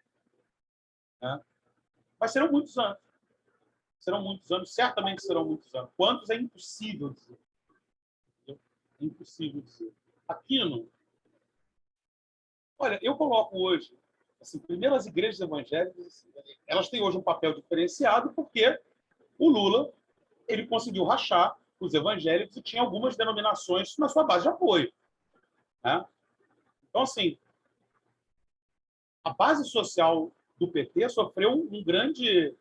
Né? Mas serão muitos anos. Serão muitos anos, certamente serão muitos anos. Quantos é impossível dizer. É impossível dizer. Aquino, olha, eu coloco hoje, assim, primeiro as igrejas evangélicas, assim, elas têm hoje um papel diferenciado porque o Lula ele conseguiu rachar os evangélicos e tinha algumas denominações na sua base de apoio. Né? Então, assim, a base social do PT sofreu um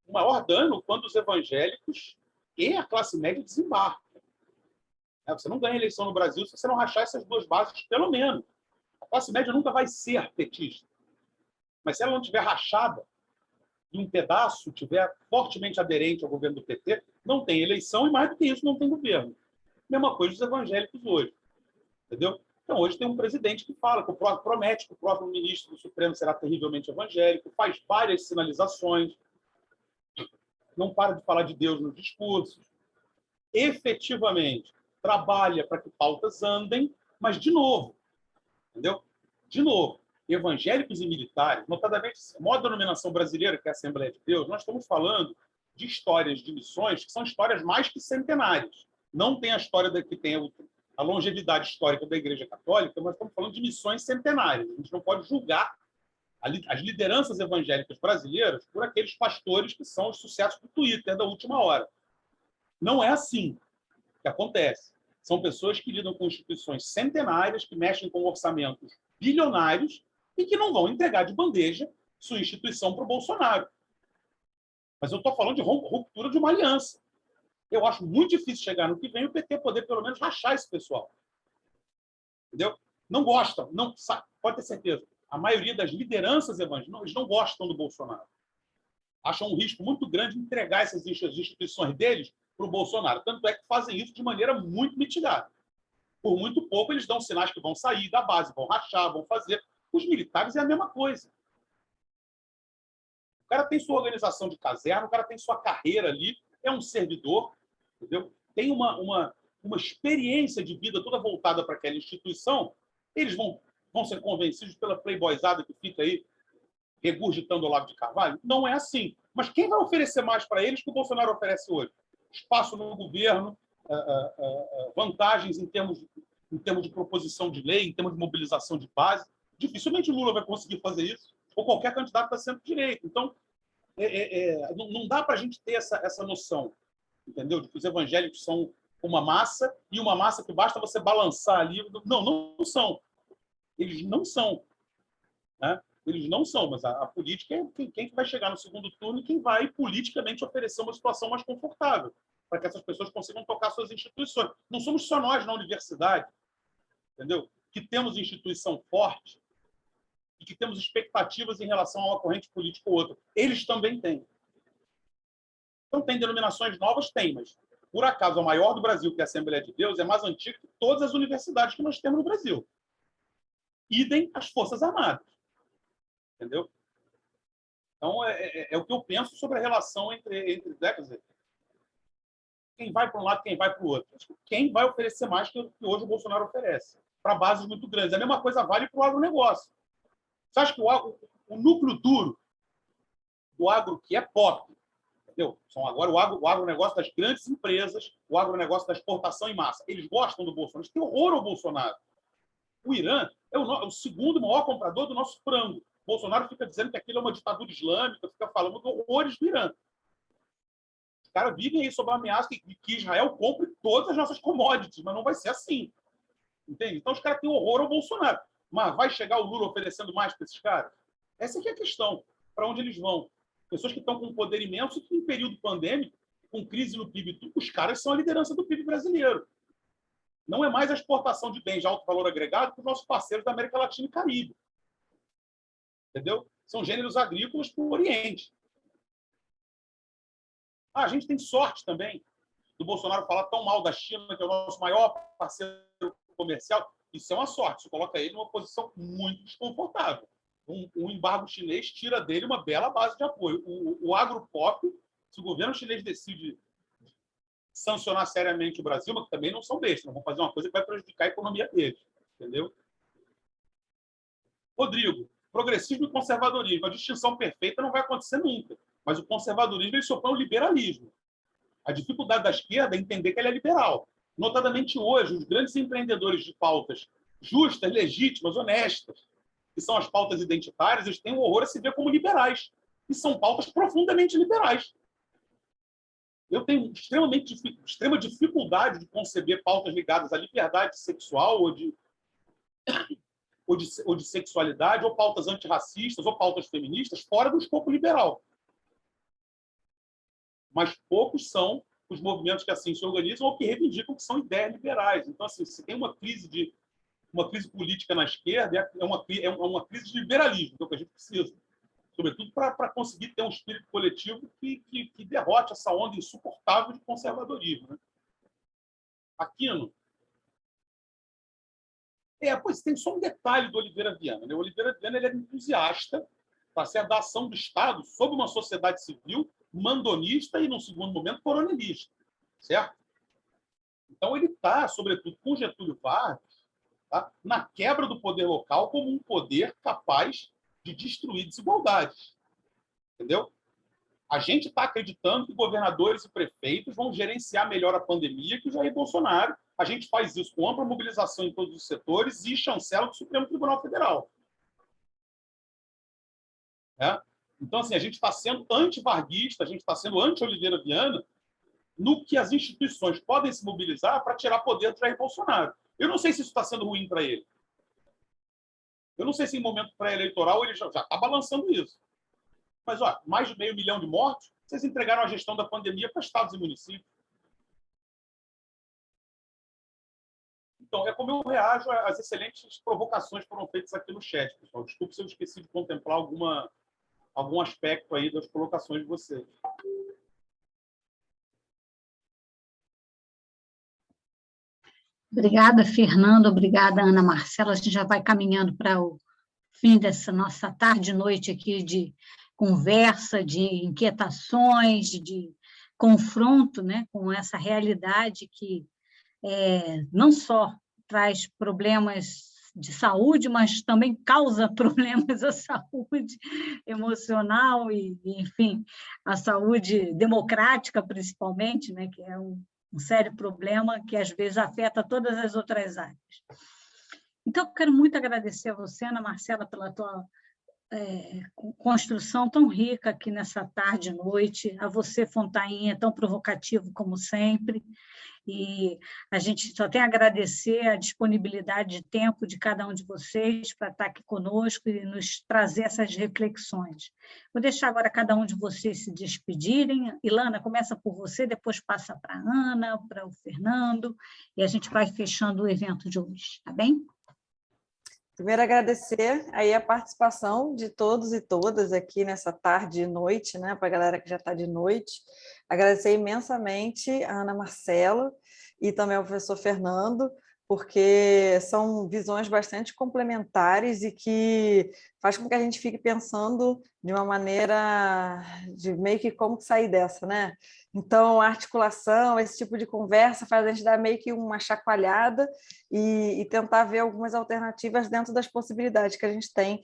maior dano quando os evangélicos e a classe média desembarcam. Você não ganha eleição no Brasil se você não rachar essas duas bases, pelo menos. A classe média nunca vai ser petista. Mas se ela não tiver rachada e um pedaço tiver fortemente aderente ao governo do PT, não tem eleição e, mais do que isso, não tem governo. Mesma coisa dos evangélicos hoje. Entendeu? Então, hoje tem um presidente que fala, que promete que o próximo ministro do Supremo será terrivelmente evangélico, faz várias sinalizações, não para de falar de Deus nos discursos, efetivamente trabalha para que pautas andem, mas, de novo, entendeu? De novo, evangélicos e militares, notadamente a maior denominação brasileira, que é a Assembleia de Deus, nós estamos falando de histórias de missões que são histórias mais que centenárias. Não tem a história que tem a longevidade histórica da Igreja Católica, mas estamos falando de missões centenárias. A gente não pode julgar as lideranças evangélicas brasileiras por aqueles pastores que são os sucessos do Twitter da última hora. Não é assim que acontece. São pessoas que lidam com instituições centenárias, que mexem com orçamentos bilionários e que não vão entregar de bandeja sua instituição para o Bolsonaro. Mas eu estou falando de ruptura de uma aliança. Eu acho muito difícil chegar no que vem o PT poder, pelo menos, rachar esse pessoal. Entendeu? Não gostam, não, pode ter certeza. A maioria das lideranças evangélicas eles não gostam do Bolsonaro. Acham um risco muito grande de entregar essas instituições deles para o Bolsonaro. Tanto é que fazem isso de maneira muito mitigada. Por muito pouco, eles dão sinais que vão sair da base, vão rachar, vão fazer. Os militares é a mesma coisa. O cara tem sua organização de caserna, o cara tem sua carreira ali, é um servidor, entendeu? Tem uma experiência de vida toda voltada para aquela instituição. Eles vão ser convencidos pela playboyzada que fica aí regurgitando ao lado de Carvalho? Não é assim. Mas quem vai oferecer mais para eles que o Bolsonaro oferece hoje? Espaço no governo, vantagens em termos de proposição de lei, em termos de mobilização de base. Dificilmente o Lula vai conseguir fazer isso, ou qualquer candidato está sendo direito. Então, não dá para a gente ter essa noção, entendeu? De que os evangélicos são uma massa, e uma massa que basta você balançar ali. Não são. Eles não são. Né? Eles não são, mas a política é quem vai chegar no segundo turno e quem vai politicamente oferecer uma situação mais confortável para que essas pessoas consigam tocar suas instituições. Não somos só nós na universidade, entendeu? Que temos instituição forte e que temos expectativas em relação a uma corrente política ou outra. Eles também têm. Então, tem denominações novas? Tem, mas, por acaso, a maior do Brasil, que é a Assembleia de Deus, é mais antiga que todas as universidades que nós temos no Brasil. Idem as Forças Armadas. Entendeu? Então, é o que eu penso sobre a relação entre quer dizer, quem vai para um lado, quem vai para o outro. Quem vai oferecer mais que hoje o Bolsonaro oferece, para bases muito grandes. A mesma coisa vale para o agronegócio. Você acha que o núcleo duro do agro que é pop, entendeu? São agora o agronegócio das grandes empresas, o agronegócio da exportação em massa. Eles gostam do Bolsonaro, eles têm horror ao Bolsonaro. O Irã é o segundo maior comprador do nosso frango. O Bolsonaro fica dizendo que aquilo é uma ditadura islâmica, fica falando de horrores do Irã. Os caras vivem aí sob a ameaça de que Israel compre todas as nossas commodities, mas não vai ser assim. Entende? Então, os caras têm horror ao Bolsonaro. Mas vai chegar o Lula oferecendo mais para esses caras? Essa aqui é a questão. Para onde eles vão? Pessoas que estão com poder imenso e que, em período pandêmico, com crise no PIB, os caras são a liderança do PIB brasileiro. Não é mais a exportação de bens de alto valor agregado para os nossos parceiros da América Latina e Caribe. Entendeu? São gêneros agrícolas para o Oriente. A gente tem sorte também do Bolsonaro falar tão mal da China, que é o nosso maior parceiro comercial. Isso é uma sorte. Isso coloca ele numa posição muito desconfortável. Um embargo chinês tira dele uma bela base de apoio. O agropop, se o governo chinês decide sancionar seriamente o Brasil, mas também não são bestas, não vão fazer uma coisa que vai prejudicar a economia deles. Entendeu? Rodrigo, progressismo e conservadorismo. A distinção perfeita não vai acontecer nunca. Mas o conservadorismo ele se opõe ao liberalismo. A dificuldade da esquerda é entender que ela é liberal. Notadamente hoje, os grandes empreendedores de pautas justas, legítimas, honestas, que são as pautas identitárias, eles têm um horror a se ver como liberais. E são pautas profundamente liberais. Eu tenho extrema dificuldade de conceber pautas ligadas à liberdade sexual ou de sexualidade, ou pautas antirracistas, ou pautas feministas, fora do escopo liberal. Mas poucos são os movimentos que assim se organizam ou que reivindicam que são ideias liberais. Então, assim, se tem uma crise política na esquerda, é uma crise de liberalismo, que é o que a gente precisa. Sobretudo para conseguir ter um espírito coletivo que derrote essa onda insuportável de conservadorismo. Né? Aquino. Pois tem só um detalhe do Oliveira Viana. Né? O Oliveira Viana ele é entusiasta da ação do Estado sobre uma sociedade civil mandonista e, num segundo momento, coronelista. Certo? Então, ele está, sobretudo com Getúlio Vargas, tá? Na quebra do poder local como um poder capaz de destruir desigualdades. Entendeu? A gente está acreditando que governadores e prefeitos vão gerenciar melhor a pandemia que o Jair Bolsonaro. A gente faz isso com ampla mobilização em todos os setores e chancela do Supremo Tribunal Federal. Então, assim, a gente está sendo anti-varguista, a gente está sendo anti-Oliveira Viana no que as instituições podem se mobilizar para tirar poder do Jair Bolsonaro. Eu não sei se isso está sendo ruim para ele. Eu não sei se em momento pré-eleitoral ele já está balançando isso. Mas, mais de 500 mil de mortos, vocês entregaram a gestão da pandemia para estados e municípios. Então, é como eu reajo às excelentes provocações que foram feitas aqui no chat, pessoal. Desculpe se eu esqueci de contemplar algum aspecto aí das colocações de vocês. Obrigada, Fernando. Obrigada, Ana Marcela. A gente já vai caminhando para o fim dessa nossa tarde e noite aqui de conversa, de inquietações, de confronto, né, com essa realidade que não só traz problemas de saúde, mas também causa problemas à saúde emocional e, enfim, à saúde democrática, principalmente, né, que é um sério problema que, às vezes, afeta todas as outras áreas. Então, eu quero muito agradecer a você, Ana Marcela, pela tua construção tão rica aqui nessa tarde e noite, a você, Fontainha, tão provocativo como sempre, e a gente só tem a agradecer a disponibilidade de tempo de cada um de vocês para estar aqui conosco e nos trazer essas reflexões. Vou deixar agora cada um de vocês se despedirem. Ilana, começa por você, depois passa para a Ana, para o Fernando, e a gente vai fechando o evento de hoje, tá bem? Primeiro, agradecer aí a participação de todos e todas aqui nessa tarde e noite, né, para a galera que já está de noite. Agradecer imensamente a Ana Marcela e também ao professor Fernando, porque são visões bastante complementares e que faz com que a gente fique pensando de uma maneira de meio que como sair dessa, né? Então, a articulação, esse tipo de conversa faz a gente dar meio que uma chacoalhada e tentar ver algumas alternativas dentro das possibilidades que a gente tem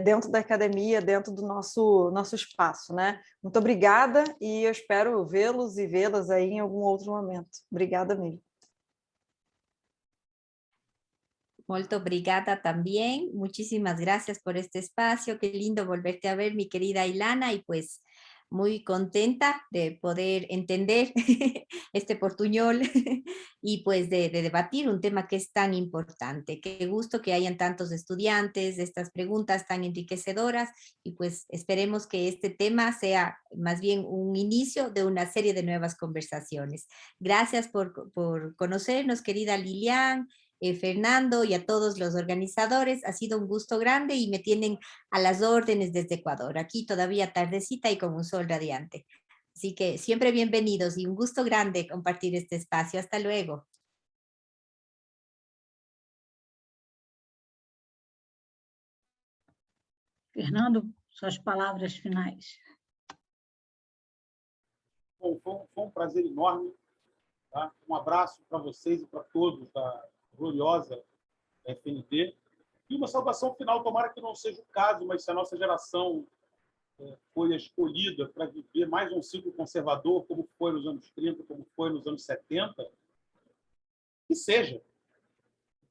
dentro da academia, dentro do nosso espaço, né? Muito obrigada e eu espero vê-los e vê-las aí em algum outro momento. Obrigada mesmo. Muito obrigada también. Muchísimas gracias por este espacio. Qué lindo volverte a ver, mi querida Ilana, y pues muy contenta de poder entender este portuñol y pues de debatir un tema que es tan importante. Qué gusto que hayan tantos estudiantes, de estas preguntas tan enriquecedoras, y pues esperemos que este tema sea más bien un inicio de una serie de nuevas conversaciones. Gracias por conocernos, querida Lilian, Fernando, y a todos los organizadores. Ha sido un gusto grande y me tienen a las órdenes desde Ecuador. Aquí todavía tardecita y con un sol radiante. Así que siempre bienvenidos y un gusto grande compartir este espacio. Hasta luego. Fernando, suas palavras finais. Bom, foi um prazer enorme. Tá? Um abraço para vocês e para todos da gloriosa FNT. E uma saudação final, tomara que não seja o caso, mas se a nossa geração foi escolhida para viver mais um ciclo conservador, como foi nos anos 30, como foi nos anos 70, que seja,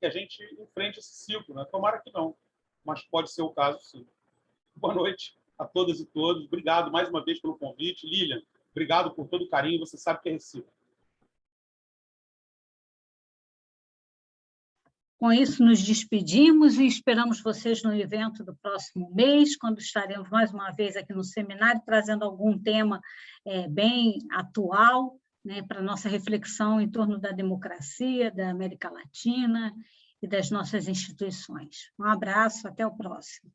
que a gente enfrente esse ciclo. Né? Tomara que não, mas pode ser o caso, sim. Boa noite a todas e todos. Obrigado mais uma vez pelo convite. Lilian, obrigado por todo o carinho, você sabe que é recíproco. Com isso, nos despedimos e esperamos vocês no evento do próximo mês, quando estaremos mais uma vez aqui no seminário, trazendo algum tema bem atual, né, para a nossa reflexão em torno da democracia, da América Latina e das nossas instituições. Um abraço, até o próximo.